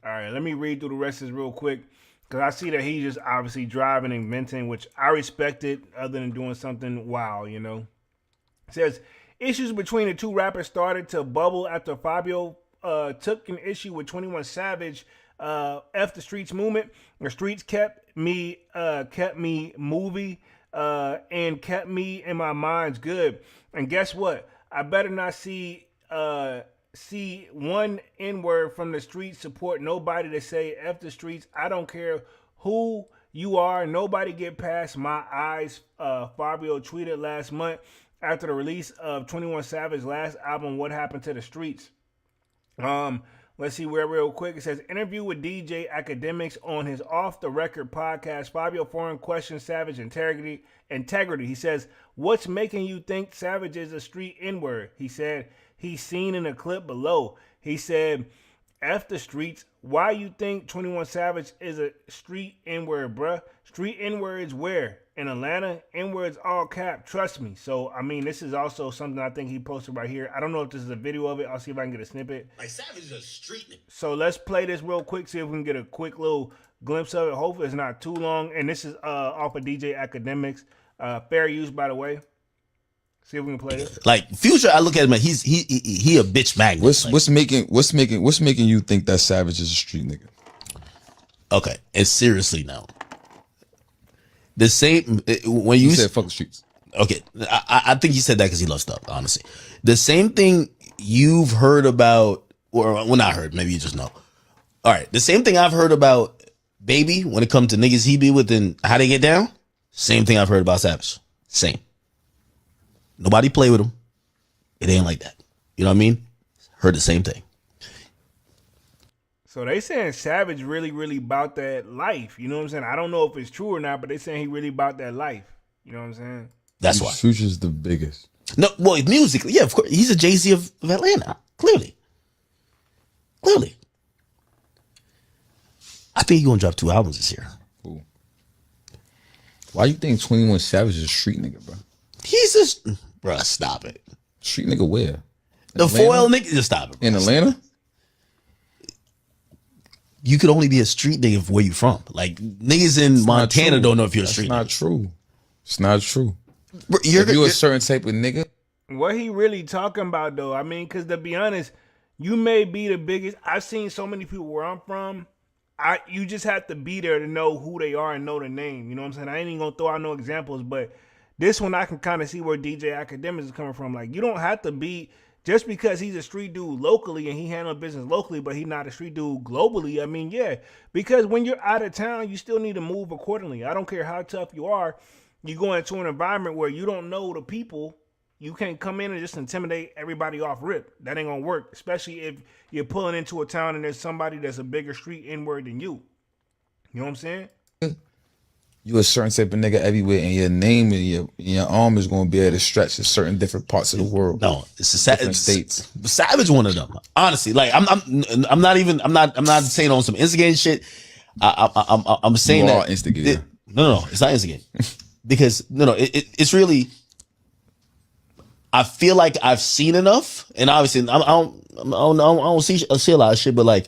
All right, let me read through the rest of this real quick, because I see that he's just obviously driving and venting, which I respect it, other than doing something wow, you know. It says, issues between the two rappers started to bubble after Fivio took an issue with 21 Savage F the Streets movement. The streets kept me movie and kept me in my mind's good. And guess what? I better not see one N-word from the streets support nobody to say F the streets. I don't care who you are. Nobody get past my eyes. Fabio tweeted last month after the release of 21 Savage's last album, What Happened to the Streets. Let's see where real quick. It says, interview with DJ Academics on his Off the Record podcast. Fabio Foreign questions Savage integrity. He says, what's making you think Savage is a street N-word? He said, he's seen in a clip below. He said, F the streets. Why you think 21 Savage is a street N-word, bruh? Street N-words where? In Atlanta, N-words all cap, trust me. So, I mean, this is also something I think he posted right here. I don't know if this is a video of it. I'll see if I can get a snippet. Like, Savage is a street nigga. So let's play this real quick, see if we can get a quick little glimpse of it. Hopefully it's not too long. And this is off of DJ Academics. Fair use, by the way. See if we can play this. Like, Future, I look at him like he a bitch magnet. What's making you think that Savage is a street nigga? Okay, and seriously now. The same when you said fuck the streets. Okay, I think he said that because he loves stuff. Honestly, the same thing you've heard about, or well, not heard. Maybe you just know. All right, the same thing I've heard about Baby when it comes to niggas he be with and how they get down. Same thing I've heard about Savage. Same. Nobody play with him. It ain't like that. You know what I mean? Heard the same thing. So they saying Savage really, really about that life. You know what I'm saying? I don't know if it's true or not, but they saying he really about that life. You know what I'm saying? That's why. Future's the biggest. No, well, musically, yeah, of course. He's a Jay-Z of Atlanta. Clearly. I think he's gonna drop 2 albums this year. Cool. Why you think 21 Savage is a street nigga, bro? He's just, bruh, stop it. Street nigga where? The foil nigga, just stop it. Bro. In Atlanta? You could only be a street nigga if where you from. Like, niggas in Montana don't know if you're a street nigga. It's not true. It's not true. Bro, if you're a certain type of nigga. What he really talking about, though? I mean, because to be honest, you may be the biggest. I've seen so many people where I'm from you just have to be there to know who they are and know the name. You know what I'm saying? I ain't even gonna throw out no examples, but this one I can kind of see where DJ Academics is coming from. Like, you don't have to be just because he's a street dude locally and he handles business locally, but he's not a street dude globally. I mean, yeah, because when you're out of town, you still need to move accordingly. I don't care how tough you are. You go into an environment where you don't know the people. You can't come in and just intimidate everybody off rip. That ain't gonna work, especially if you're pulling into a town and there's somebody that's a bigger street inward than you. You know what I'm saying? You a certain type of nigga everywhere, and your name and your arm is gonna be able to stretch to certain different parts of the world. No, it's a different states. Savage one of them. Honestly, like I'm not saying on some instigating shit. I'm saying You are that instigator. No, it's not instigating because it's really. I feel like I've seen enough, and obviously I don't see a lot of shit, but like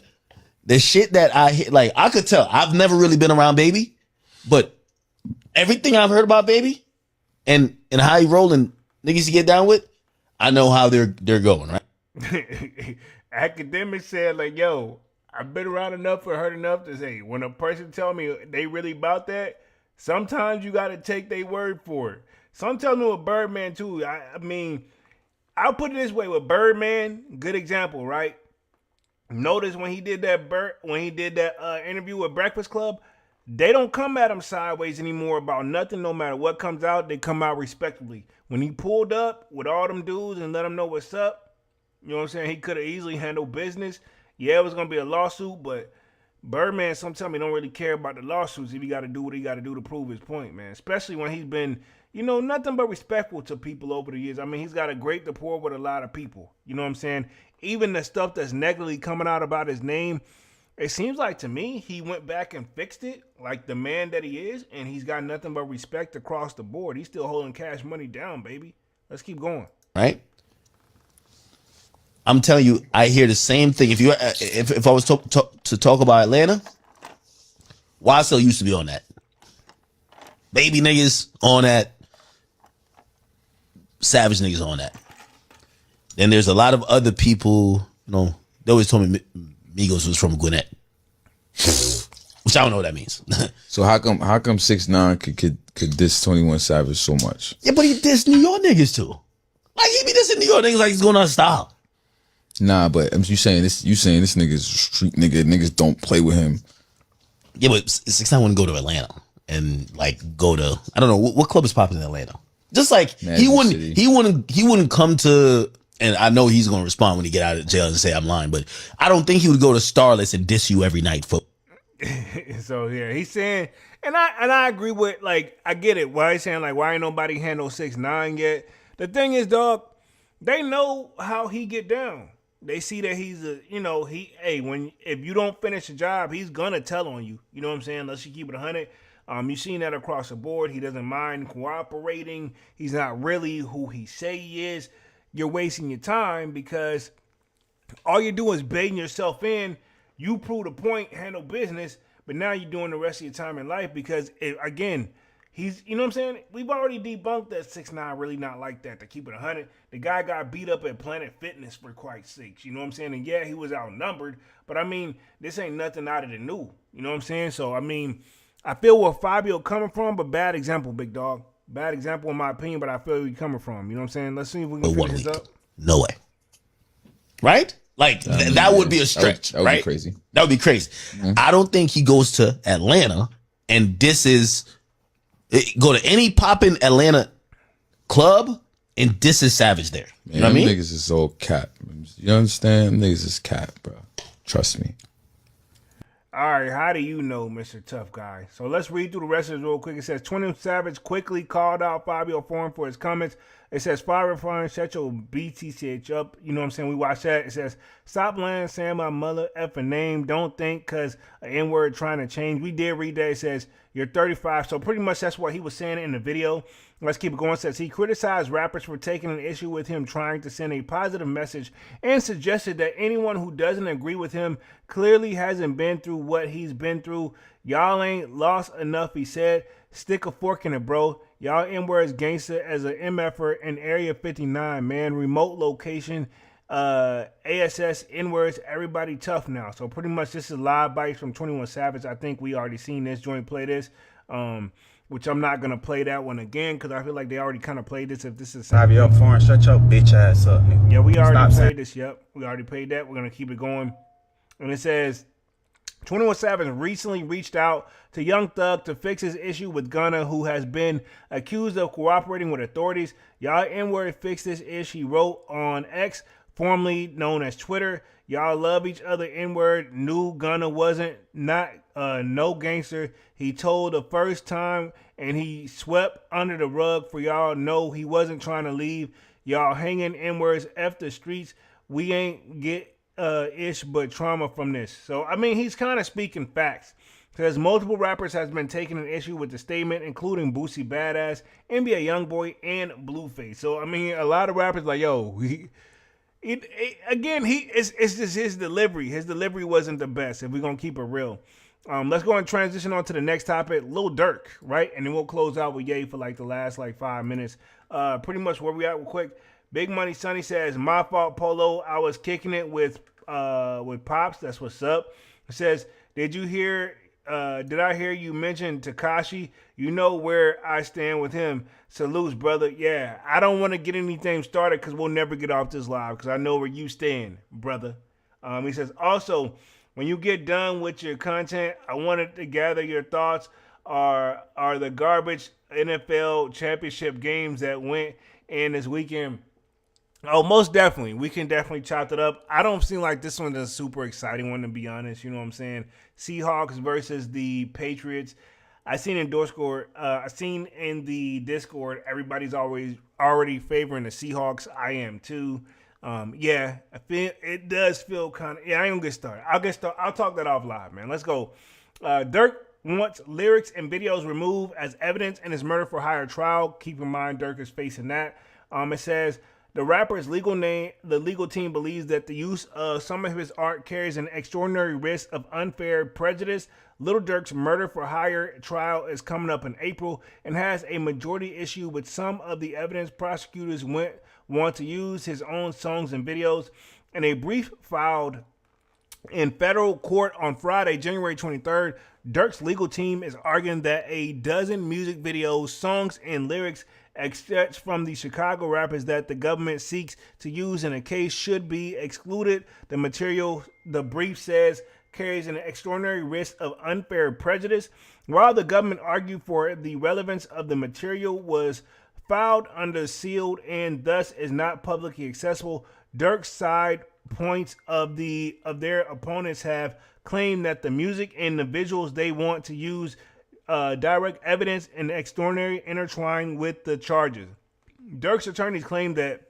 the shit that I hit, like I could tell. I've never really been around Baby, but everything I've heard about Baby and how he rolling niggas to get down with, I know how they're going, right? Academics said, like, yo, I've been around enough or heard enough to say when a person tell me they really about that, sometimes you got to take their word for it. Some tell me with Birdman too. I mean, I'll put it this way with Birdman, good example, right? Notice when he did that interview with Breakfast Club, they don't come at him sideways anymore about nothing. No matter what comes out, they come out respectfully. When he pulled up with all them dudes and let them know what's up, you know what I'm saying? He could have easily handled business. Yeah, it was gonna be a lawsuit, but Birdman sometimes he don't really care about the lawsuits if he got to do what he got to do to prove his point, man. Especially when he's been, nothing but respectful to people over the years. I mean, he's got a great rapport with a lot of people. You know what I'm saying? Even the stuff that's negatively coming out about his name, it seems like to me he went back and fixed it like the man that he is, and he's got nothing but respect across the board. He's still holding Cash Money down, baby. Let's keep going. Right? I'm telling you, I hear the same thing. If I was to talk about Atlanta, YSL used to be on that. Baby niggas on that. Savage niggas on that. Then there's a lot of other people, they always told me Migos was from Gwinnett. Which I don't know what that means. So how come 6ix9ine could diss 21 Savage so much? Yeah, but he dissed New York niggas too. Like he be dissing New York niggas like he's going out of style. Nah, but you saying this nigga's street nigga. Niggas don't play with him. Yeah, but 6ix9ine wouldn't go to Atlanta and like go to, I don't know what club is popping in Atlanta. Just like he wouldn't come to, and I know he's gonna respond when he get out of jail and say I'm lying, but I don't think he would go to Starless and diss you every night for. So yeah, he's saying, and I agree with, like, I get it. Why he's saying like, why ain't nobody handle 6ix9ine yet? The thing is, dog, they know how he get down. They see that he's if you don't finish a job, he's gonna tell on you. You know what I'm saying? Unless you keep it 100. You've seen that across the board. He doesn't mind cooperating. He's not really who he say he is. You're wasting your time because all you're doing is baiting yourself in. You prove the point, handle business, but now you're doing the rest of your time in life because, again, he's, you know what I'm saying? We've already debunked that 6ix9ine really not like that, to keep it 100. The guy got beat up at Planet Fitness for Christ's sakes. You know what I'm saying? And yeah, he was outnumbered, but I mean, this ain't nothing out of the new. You know what I'm saying? So, I mean, I feel where Fivio coming from, but bad example, big dog. Bad example in my opinion, but I feel where he's coming from. You know what I'm saying? Let's see if we can finish this up. No way. Right? Like, that would be a stretch, that would right? be crazy. That would be crazy. Mm-hmm. I don't think he goes to Atlanta and go to any poppin' Atlanta club and disses Savage there. You know what I mean? Niggas is all cap. You understand? Niggas is cap, bro. Trust me. All right, how do you know, Mr. Tough Guy? So let's read through the rest of this real quick. It says, 21 Savage quickly called out Fivio Foreign for his comments. It says, Fivio Foreign, shut your BTCH up. You know what I'm saying? We watch that. It says, stop lying, saying my mother effing name. Don't think because an N-word trying to change. We did read that. It says, you're 35. So pretty much that's what he was saying in the video. Let's keep it going. It says he criticized rappers for taking an issue with him trying to send a positive message and suggested that anyone who doesn't agree with him clearly hasn't been through what he's been through. Y'all ain't lost enough, he said. Stick a fork in it, bro. Y'all N-words gangster as an MFer in Area 59, man. Remote location. ASS N-words, everybody tough now. So pretty much this is live bites from 21 Savage. I think we already seen this joint play this, which I'm not going to play that one again because I feel like they already kind of played this. If this is Fivio foreign, shut your bitch ass up, nigga. yeah, we already Stop played this. Yep, we already played that. We're going to keep it going. And it says, 21 Savage recently reached out to Young Thug to fix his issue with Gunna, who has been accused of cooperating with authorities. Y'all N-word fix this ish, he wrote on X, formerly known as Twitter. Y'all love each other N-word. Knew Gunna wasn't not no gangster. He told the first time and he swept under the rug for y'all. Know he wasn't trying to leave. Y'all hanging N-words F the streets. We ain't get ish but trauma from this. So I mean he's kind of speaking facts because multiple rappers has been taking an issue with the statement, including Boosie Badass, NBA Youngboy, and Blueface. So I mean a lot of rappers like yo it's just his delivery. His delivery wasn't the best if we're gonna keep it real. Let's go and transition on to the next topic, Lil Durk, right? And then we'll close out with Ye for like the last like 5 minutes. Pretty much where we at real quick. Big Money Sonny says, my fault, Polo. I was kicking it with Pops. That's what's up. It says, did I hear you mention Tekashi? You know where I stand with him. Salutes, brother. Yeah, I don't want to get anything started because we'll never get off this live because I know where you stand, brother. He says, also, when you get done with your content, I wanted to gather your thoughts are the garbage NFL championship games that went in this weekend. Oh, most definitely. We can definitely chop it up. I don't seem like this one's a super exciting one, to be honest. You know what I'm saying? Seahawks versus the Patriots. I seen in the Discord, everybody's already favoring the Seahawks. I am too. Yeah, it does feel kind of. Yeah, I ain't gonna get started. I'll talk that off live, man. Let's go. Durk wants lyrics and videos removed as evidence in his murder for hire trial. Keep in mind, Durk is facing that. It says. The rapper's legal team believes that the use of some of his art carries an extraordinary risk of unfair prejudice. Lil Durk's murder for hire trial is coming up in April and has a majority issue with some of the evidence prosecutors want to use his own songs and videos. In a brief filed in federal court on Friday, January 23rd, Durk's legal team is arguing that a dozen music videos, songs, and lyrics extracts from the Chicago rappers that the government seeks to use in a case should be excluded. The material, the brief says, carries an extraordinary risk of unfair prejudice. While the government argued for the relevance of the material was filed under sealed and thus is not publicly accessible, Durk's side points of their opponents have claimed that the music and the visuals they want to use direct evidence and extraordinary intertwined with the charges. Durk's attorneys claim that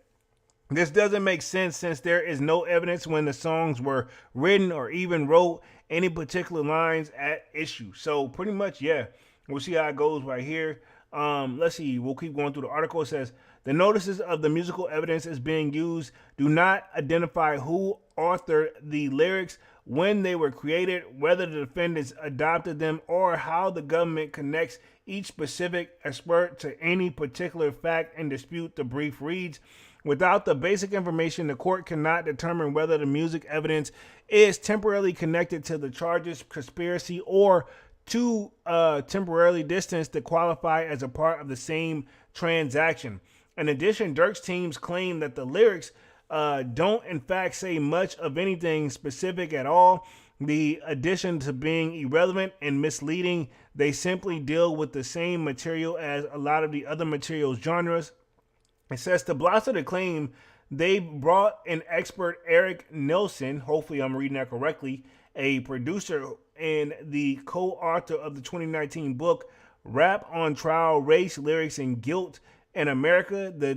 this doesn't make sense since there is no evidence when the songs were written or even wrote any particular lines at issue. So pretty much, yeah, we'll see how it goes right here. Let's see. We'll keep going through the article. It says, the notices of the musical evidence is being used do not identify who authored the lyrics, when they were created, whether the defendants adopted them, or how the government connects each specific expert to any particular fact and dispute. The brief reads, without the basic information, the court cannot determine whether the music evidence is temporarily connected to the charges, conspiracy, or too temporarily distanced to qualify as a part of the same transaction. In addition, Durk's teams claim that the lyrics don't in fact say much of anything specific at all. The addition to being irrelevant and misleading, they simply deal with the same material as a lot of the other materials genres. It says to bolster the claim, they brought in expert Eric Nelson, hopefully I'm reading that correctly, a producer and the co-author of the 2019 book, Rap on Trial, Race, Lyrics, and Guilt in America, the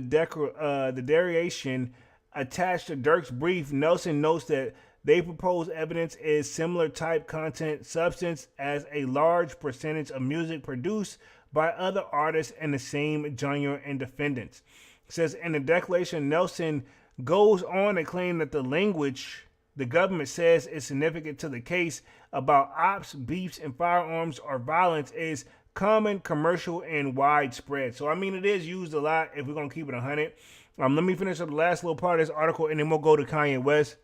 derivation attached to Durk's brief. Nelson notes that they propose evidence is similar type content substance as a large percentage of music produced by other artists in the same genre and defendants. It says in the declaration, Nelson goes on to claim that the language the government says is significant to the case about ops, beefs, and firearms or violence is common, commercial, and widespread. So, I mean, it is used a lot if we're going to keep it 100. Let me finish up the last little part of this article, and then we'll go to Kanye West.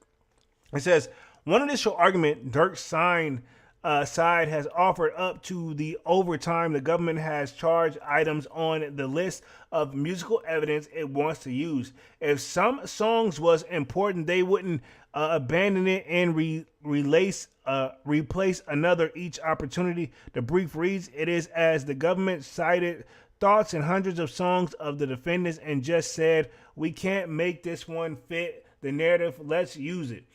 It says, one initial argument Durk's side has offered up to the overtime the government has charged items on the list of musical evidence it wants to use. If some songs was important, they wouldn't abandon it and replace another each opportunity. The brief reads, it is as the government cited thoughts and hundreds of songs of the defendants and just said, we can't make this one fit the narrative, let's use it.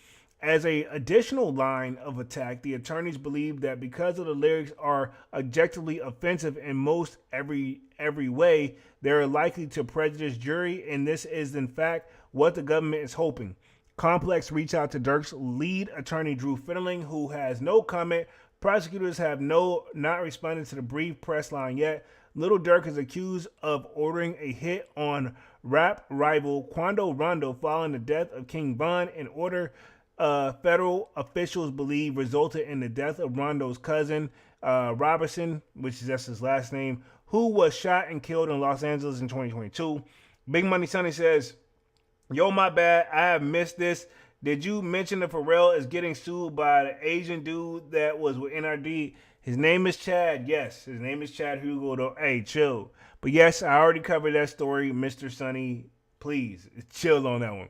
As a additional line of attack, the attorneys believe that because of the lyrics are objectively offensive in most every way, they are likely to prejudice jury, and this is in fact what the government is hoping. Complex reached out to Durk's lead attorney Drew Fitterling, who has no comment. Prosecutors have not responded to the brief press line yet. Little Durk is accused of ordering a hit on rap rival Quando Rondo following the death of King Von, in order federal officials believe resulted in the death of Rondo's cousin, Robertson, which is just his last name, who was shot and killed in Los Angeles in 2022. Big Money Sonny says, yo, my bad, I have missed this. Did you mention that Pharrell is getting sued by the Asian dude that was with NRD? His name is Chad. Yes, his name is Chad Hugo. Hey, chill. But yes, I already covered that story, Mr. Sonny. Please, chill on that one.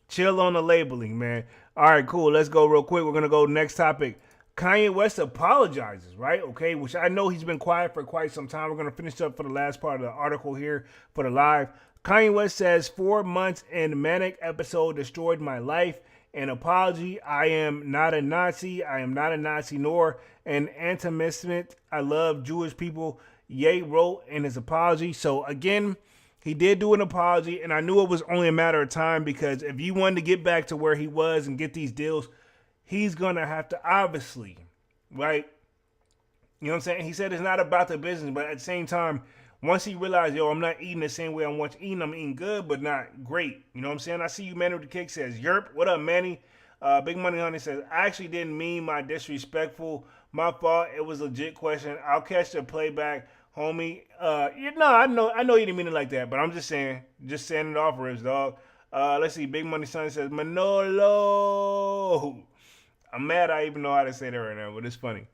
Chill on the labeling, man. All right, cool. Let's go real quick. We're going to go next topic. Kanye West apologizes, right? Okay, which I know he's been quiet for quite some time. We're going to finish up for the last part of the article here for the live. Kanye West says, 4 months in manic episode destroyed my life. An apology. I am not a Nazi. I am not a Nazi nor an anti-Semitic. I love Jewish people. Ye wrote in his apology. So again, he did do an apology, and I knew it was only a matter of time, because if he wanted to get back to where he was and get these deals, he's going to have to obviously, right? You know what I'm saying? He said it's not about the business, but at the same time, once he realized, yo, I'm not eating the same way I once eating, I'm eating good, but not great. You know what I'm saying? I see you, Manny with the Kick says, yerp, what up, Manny? Big Money Honey says, I actually didn't mean my disrespectful. My fault. It was a legit question. I'll catch the playback. Homie, I know you didn't mean it like that, but I'm just saying it off ribs, dog. Let's see. Big Money Sonny says, Manolo. I'm mad I even know how to say that right now, but it's funny.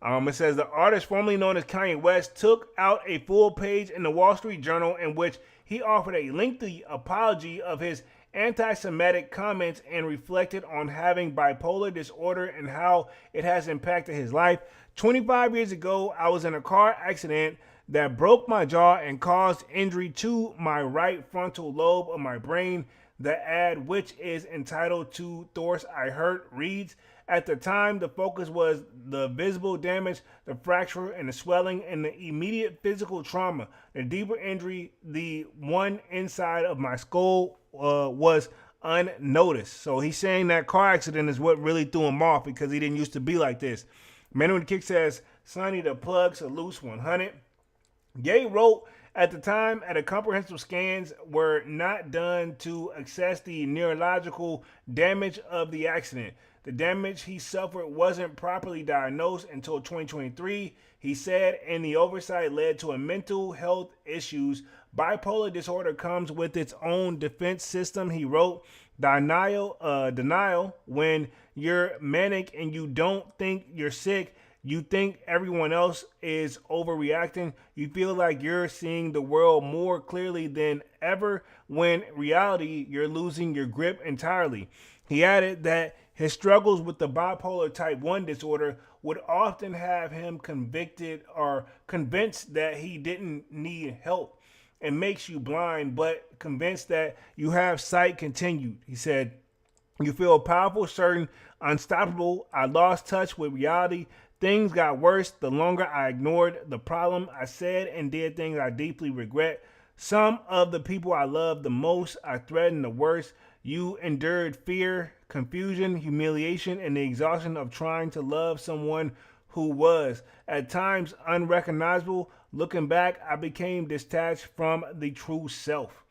It says the artist formerly known as Kanye West took out a full page in the Wall Street Journal in which he offered a lengthy apology of his anti-Semitic comments and reflected on having bipolar disorder and how it has impacted his life. 25 years ago, I was in a car accident that broke my jaw and caused injury to my right frontal lobe of my brain. The ad, which is entitled To Thor's I Hurt, reads, at the time, the focus was the visible damage, the fracture and the swelling, and the immediate physical trauma. The deeper injury, the one inside of my skull, was unnoticed. So he's saying that car accident is what really threw him off, because he didn't used to be like this. Man with the Kick says, Sonny the Plug salutes 100. Ye wrote, at the time, at a comprehensive scans were not done to assess the neurological damage of the accident. The damage he suffered wasn't properly diagnosed until 2023, he said, and the oversight led to a mental health issues. Bipolar disorder comes with its own defense system, he wrote. Denial, when you're manic and you don't think you're sick, you think everyone else is overreacting. You feel like you're seeing the world more clearly than ever, when in reality, you're losing your grip entirely. He added that his struggles with the bipolar type 1 disorder would often have him convicted or convinced that he didn't need help, and makes you blind, but convinced that you have sight. Continued. He said, you feel powerful, certain, unstoppable. I lost touch with reality. Things got worse the longer I ignored the problem. I said and did things I deeply regret. Some of the people I love the most, I threatened the worst. You endured fear, confusion, humiliation, and the exhaustion of trying to love someone who was, at times, unrecognizable. Looking back, I became detached from the true self.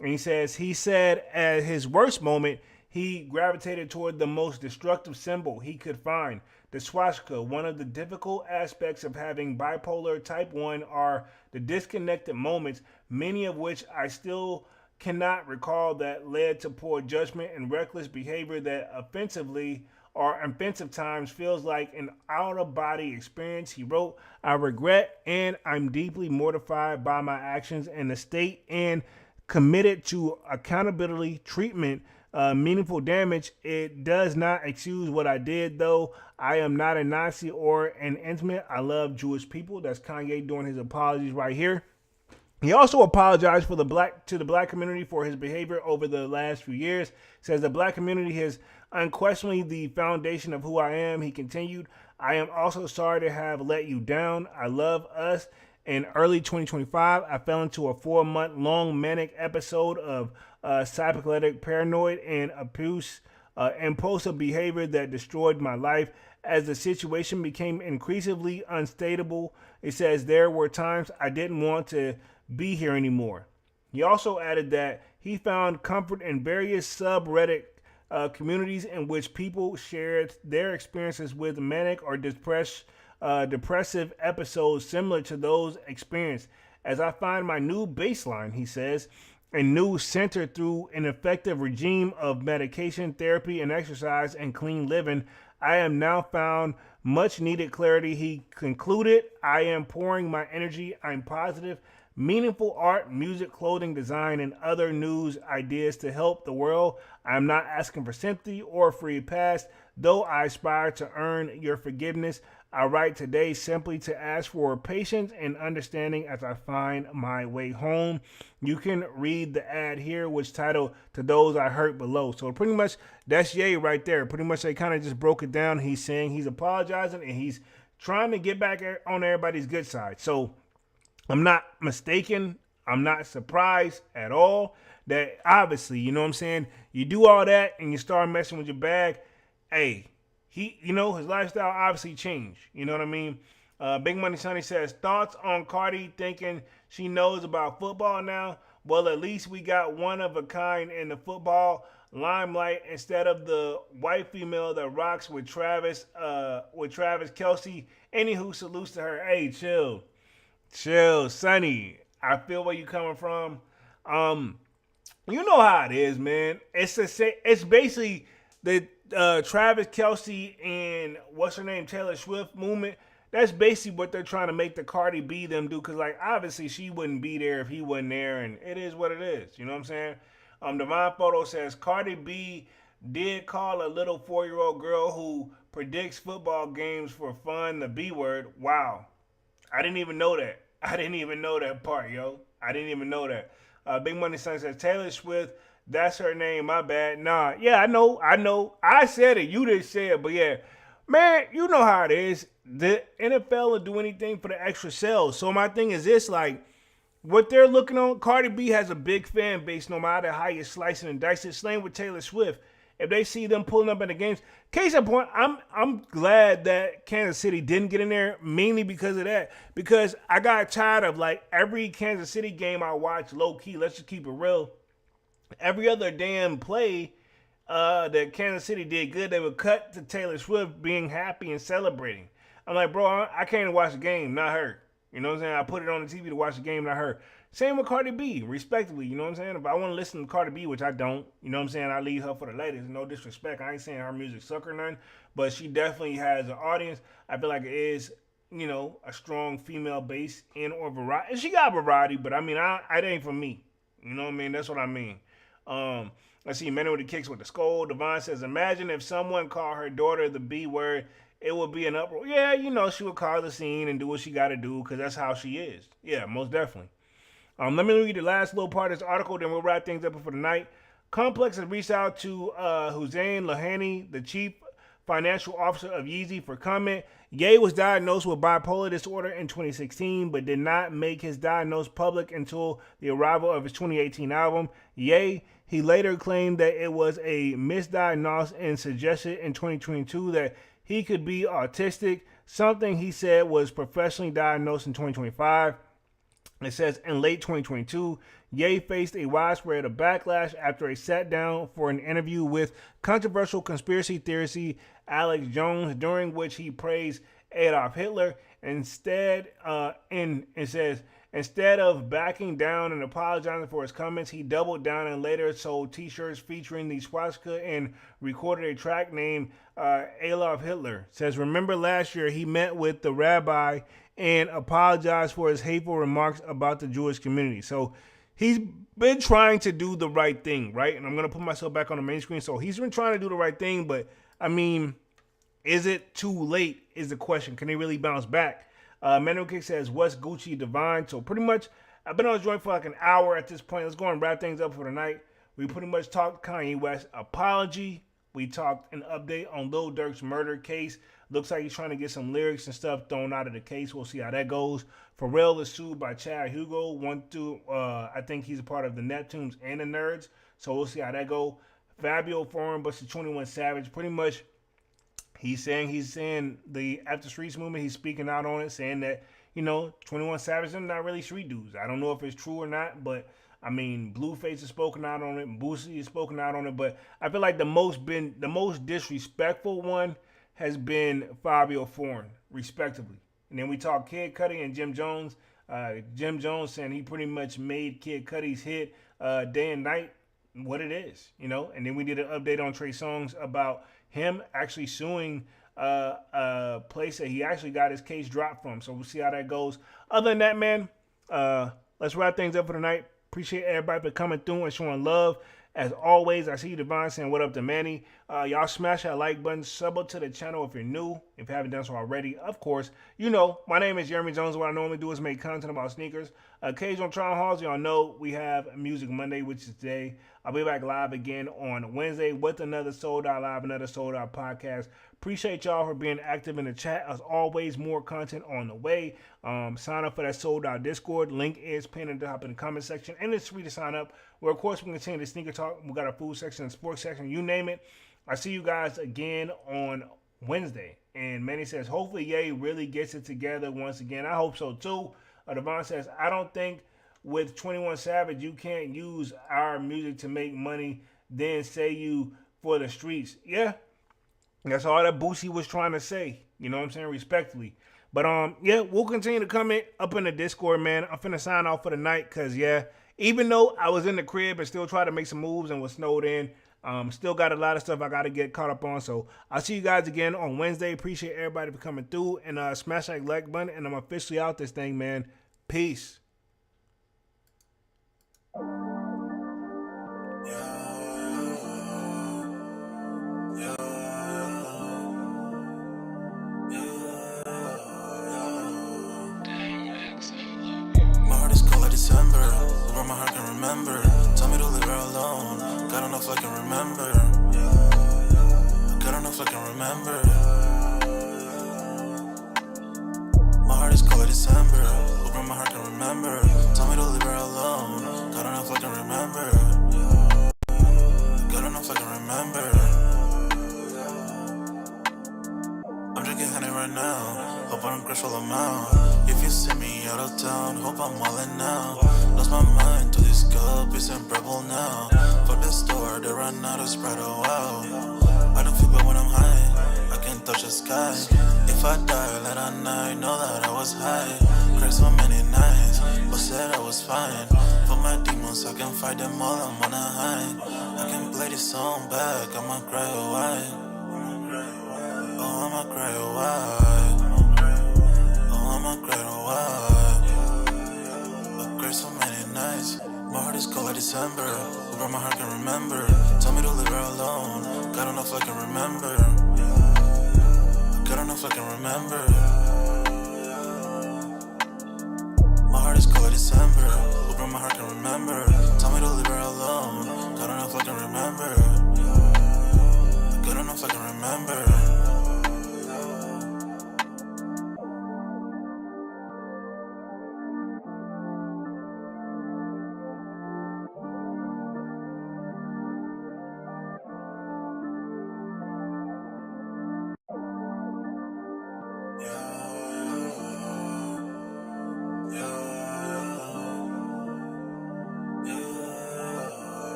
And he said at his worst moment, he gravitated toward the most destructive symbol he could find, the swastika. One of the difficult aspects of having bipolar type 1 are the disconnected moments, many of which I still cannot recall that led to poor judgment and reckless behavior that offensive times feels like an out-of-body experience. He wrote, I regret and I'm deeply mortified by my actions and the state and committed to accountability treatment. Meaningful damage. It does not excuse what I did, though. I am not a Nazi or an intimate. I love Jewish people. That's Kanye doing his apologies right here. He also apologized to the black community for his behavior over the last few years. Says the black community is unquestionably the foundation of who I am. He continued, I am also sorry to have let you down. I love us. In early 2025, I fell into a 4-month-long manic episode of psychotic paranoid and impulsive behavior that destroyed my life. As the situation became increasingly unstable, it says there were times I didn't want to be here anymore. He also added that he found comfort in various subreddit communities in which people shared their experiences with manic or depressive episodes similar to those experienced. As I find my new baseline, he says, a new center through an effective regime of medication, therapy, and exercise and clean living, I am now found much needed clarity. He concluded, I am pouring my energy. I'm positive. Meaningful art, music, clothing, design, and other news ideas to help the world. I'm not asking for sympathy or a free pass, though I aspire to earn your forgiveness. I write today simply to ask for patience and understanding as I find my way home. You can read the ad here, which titled To Those I Hurt below. So pretty much that's Ye right there. Pretty much they kind of just broke it down. He's saying he's apologizing and he's trying to get back on everybody's good side. So I'm not mistaken. I'm not surprised at all that obviously, you know what I'm saying? You do all that and you start messing with your bag. Hey, his lifestyle obviously changed. You know what I mean? Big Money Sonny says, thoughts on Cardi thinking she knows about football now? Well, at least we got one of a kind in the football limelight instead of the white female that rocks with Travis Kelce. Anywho, salutes to her. Hey, chill, Sonny. I feel where you coming from. You know how it is, man. It's basically the Travis Kelce and what's her name, Taylor Swift movement. That's basically what they're trying to make the Cardi B them do. Cause like obviously she wouldn't be there if he wasn't there, and it is what it is. You know what I'm saying? Divine Photo says Cardi B did call a little 4-year-old girl who predicts football games for fun the B word. Wow, I didn't even know that. I didn't even know that part, yo. I didn't even know that. Big Money Son says Taylor Swift. That's her name, my bad. Nah, yeah, I know. I said it, you didn't say it, but yeah. Man, you know how it is. The NFL will do anything for the extra sales. So my thing is this, like, what they're looking on, Cardi B has a big fan base no matter how you slice it and dice it. Same with Taylor Swift. If they see them pulling up in the games, case in point, I'm glad that Kansas City didn't get in there, mainly because of that. Because I got tired of, like, every Kansas City game I watch low-key, let's just keep it real, every other damn play that Kansas City did good, they would cut to Taylor Swift being happy and celebrating. I'm like, bro, I came to watch the game, not her. You know what I'm saying? I put it on the TV to watch the game, not her. Same with Cardi B, respectively. You know what I'm saying? If I want to listen to Cardi B, which I don't, you know what I'm saying? I leave her for the ladies. No disrespect. I ain't saying her music suck or nothing, but she definitely has an audience. I feel like it is, a strong female base and or variety. And she got variety, but I mean, it ain't for me. You know what I mean? That's what I mean. Let's see, Manny with the kicks with the skull. Devon says, imagine if someone called her daughter the B word, it would be an uproar. Yeah, she would cause the scene and do what she got to do because that's how she is. Yeah, most definitely. Let me read the last little part of this article, then we'll wrap things up for the night. Complex has reached out to Hussein Lahani, the chief financial officer of Yeezy, for comment. Ye was diagnosed with bipolar disorder in 2016, but did not make his diagnosis public until the arrival of his 2018 album. Ye, he later claimed that it was a misdiagnosis and suggested in 2022 that he could be autistic, something he said was professionally diagnosed in 2025. It says in late 2022, Ye faced a widespread of backlash after he sat down for an interview with controversial conspiracy theorist Alex Jones, during which he praised Adolf Hitler. It says, Instead of backing down and apologizing for his comments, he doubled down and later sold t-shirts featuring the swastika and recorded a track named Adolf Hitler. Says, remember last year he met with the rabbi and apologized for his hateful remarks about the Jewish community. So he's been trying to do the right thing, right? And I'm going to put myself back on the main screen. So he's been trying to do the right thing, but I mean, is it too late is the question. Can he really bounce back? Manuel Kick says, what's Gucci Divine? So pretty much, I've been on this joint for like an hour at this point. Let's go and wrap things up for the night. We pretty much talked Kanye West apology. We talked an update on Lil Durk's murder case. Looks like he's trying to get some lyrics and stuff thrown out of the case. We'll see how that goes. Pharrell is sued by Chad Hugo. I think he's a part of the Neptunes and the Nerds. So we'll see how that goes. Fivio forum versus 21 Savage. Pretty much, he's saying the After Streets movement, he's speaking out on it, saying that, 21 Savage are not really street dudes. I don't know if it's true or not, but I mean, Blueface has spoken out on it, Boosie has spoken out on it, but I feel like the most disrespectful one has been Fivio forum, respectively. And then we talk Kid Cudi and Jim Jones. Jim Jones saying he pretty much made Kid Cudi's hit Day and Night what it is, And then we did an update on Trey Songz about him actually suing a place that he actually got his case dropped from. So we'll see how that goes. Other than that, man, let's wrap things up for tonight. Appreciate everybody for coming through and showing love. As always, I see you, Devon, saying what up to Manny. Y'all smash that like button. Sub up to the channel if you're new. If you haven't done so already, of course. My name is Jeremy Jones. What I normally do is make content about sneakers. Occasional Tron Halls. Y'all know we have Music Monday, which is today. I'll be back live again on Wednesday with another Sold Out Live, another Sold Out podcast. Appreciate y'all for being active in the chat. As always, more content on the way. Sign up for that Sold Out Discord. Link is pinned at the top in the comment section. And it's free to sign up. Where, of course, we continue the sneaker talk. We got our food section and sports section. You name it. I see you guys again on Wednesday. And Manny says, hopefully Ye really gets it together once again. I hope so, too. Devon says, I don't think with 21 Savage, you can't use our music to make money, then say you for the streets. Yeah, that's all that Boosie was trying to say. You know what I'm saying? Respectfully. But, yeah, we'll continue to comment up in the Discord, man. I'm finna sign off for the night because, yeah, even though I was in the crib and still tried to make some moves and was snowed in, still got a lot of stuff I got to get caught up on. So I'll see you guys again on Wednesday. Appreciate everybody for coming through. And smash that like button. And I'm officially out this thing, man. Peace. December, where my heart can remember. Tell me to leave her alone. God don't know if I can remember. God don't know if I can remember. My heart is cold like December, where my heart can remember. Tell me to leave her alone. God don't know if I can remember. God don't know if I can remember. I'm drinking honey right now. Hope I don't crush all them out. If you see me out of town, hope I'm wildin' now. Lost my mind to this cup, it's unbearable now. For the store, they run out of Sprite, oh wow. I don't feel bad when I'm high, I can't touch the sky. If I die late at night, know that I was high. Cried so many nights, but said I was fine. For my demons, I can fight them all, I'm on a high. I can play this song back, I'ma cry, oh why? Oh, I'ma cry, oh why? I'ma cry, oh why? I cried so many nights. My heart is cold like December, where my heart can remember. Tell me to leave her alone. God don't know if I can remember. God don't know if I can remember. My heart is cold like December, where my heart can remember. Tell me to leave her alone. God don't know if I can remember. God don't know if I can remember.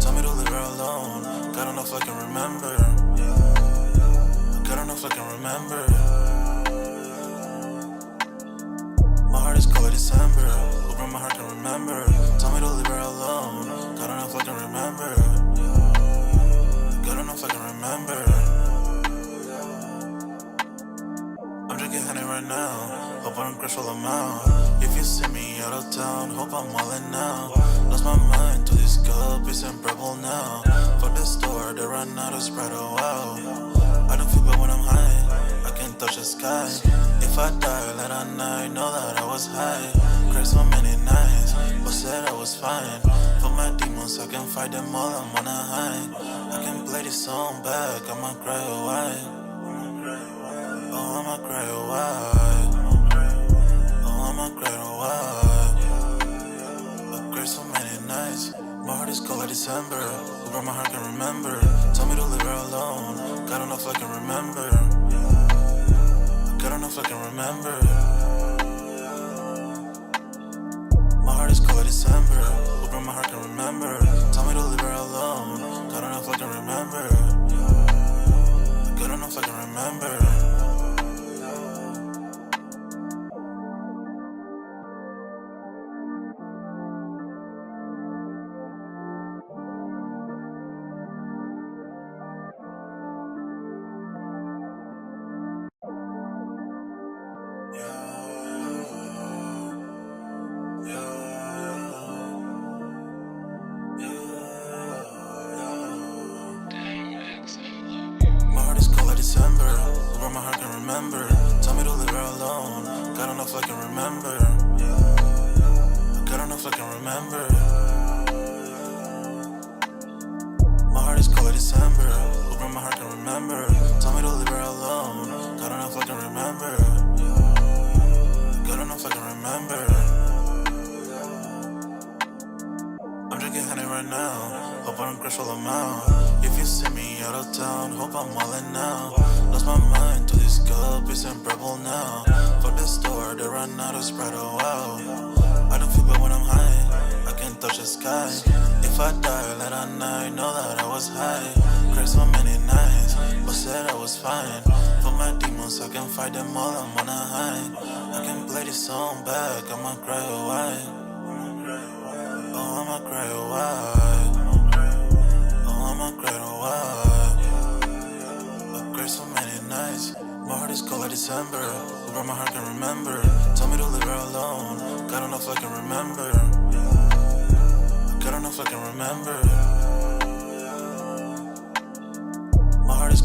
Tell me to leave her alone. God don't know if I can remember. God enough I can remember. My heart is cold like December. Open my heart can remember. Tell me to leave her alone. God enough I can remember. God enough I can remember. I'm drinking honey right now. Hope I don't crash all amount. If you see me out of town, hope I'm wildin' now. Lost my mind to this cup, it's unbearable now. Fuck the store, they run out of Sprite, oh wow. I don't feel bad when I'm high, I can't touch the sky. If I die late at night, know that I was high. Cried so many nights, but said I was fine. For my demons, I can fight them all, I'm on a high. I can play this song back, I'ma cry a while. Oh, I'ma cry a while. Oh, I'ma cry a while. I cried so many nights. My heart is cold like December. Who my heart can remember. Tell me to leave her alone. God enough I can remember. God enough I can remember. My heart is cold like December. Who my heart can remember. Tell me to leave her alone. God enough I can remember. God enough I can remember. My heart is cold like December. Who my heart can remember. Tell me to leave her alone. God enough I can remember. God enough I can remember. My heart is cold like December. Who my heart can remember. Tell me to leave her alone. God enough I can remember. God enough I can remember. I'm drinking honey right now. Hope I don't crash all amount. If you see me out of town, hope I'm wildin' now. Lost my mind to this cup, it's unbearable now. Fuck the store, they run out of Sprite, oh wow. I don't feel bad when I'm high, I can't touch the sky. If I die late at night, know that I was high. Cried so many nights, but said I was fine. For my demons, I can fight them all, I'm on a high. I can play this song back, I'ma cry a while. Oh, I'ma cry a while. Oh, I'ma cry a while. I cried so many nights. My heart is cold like December. Who my heart can remember. Tell me to leave her alone. God enough I can remember. God enough I can remember.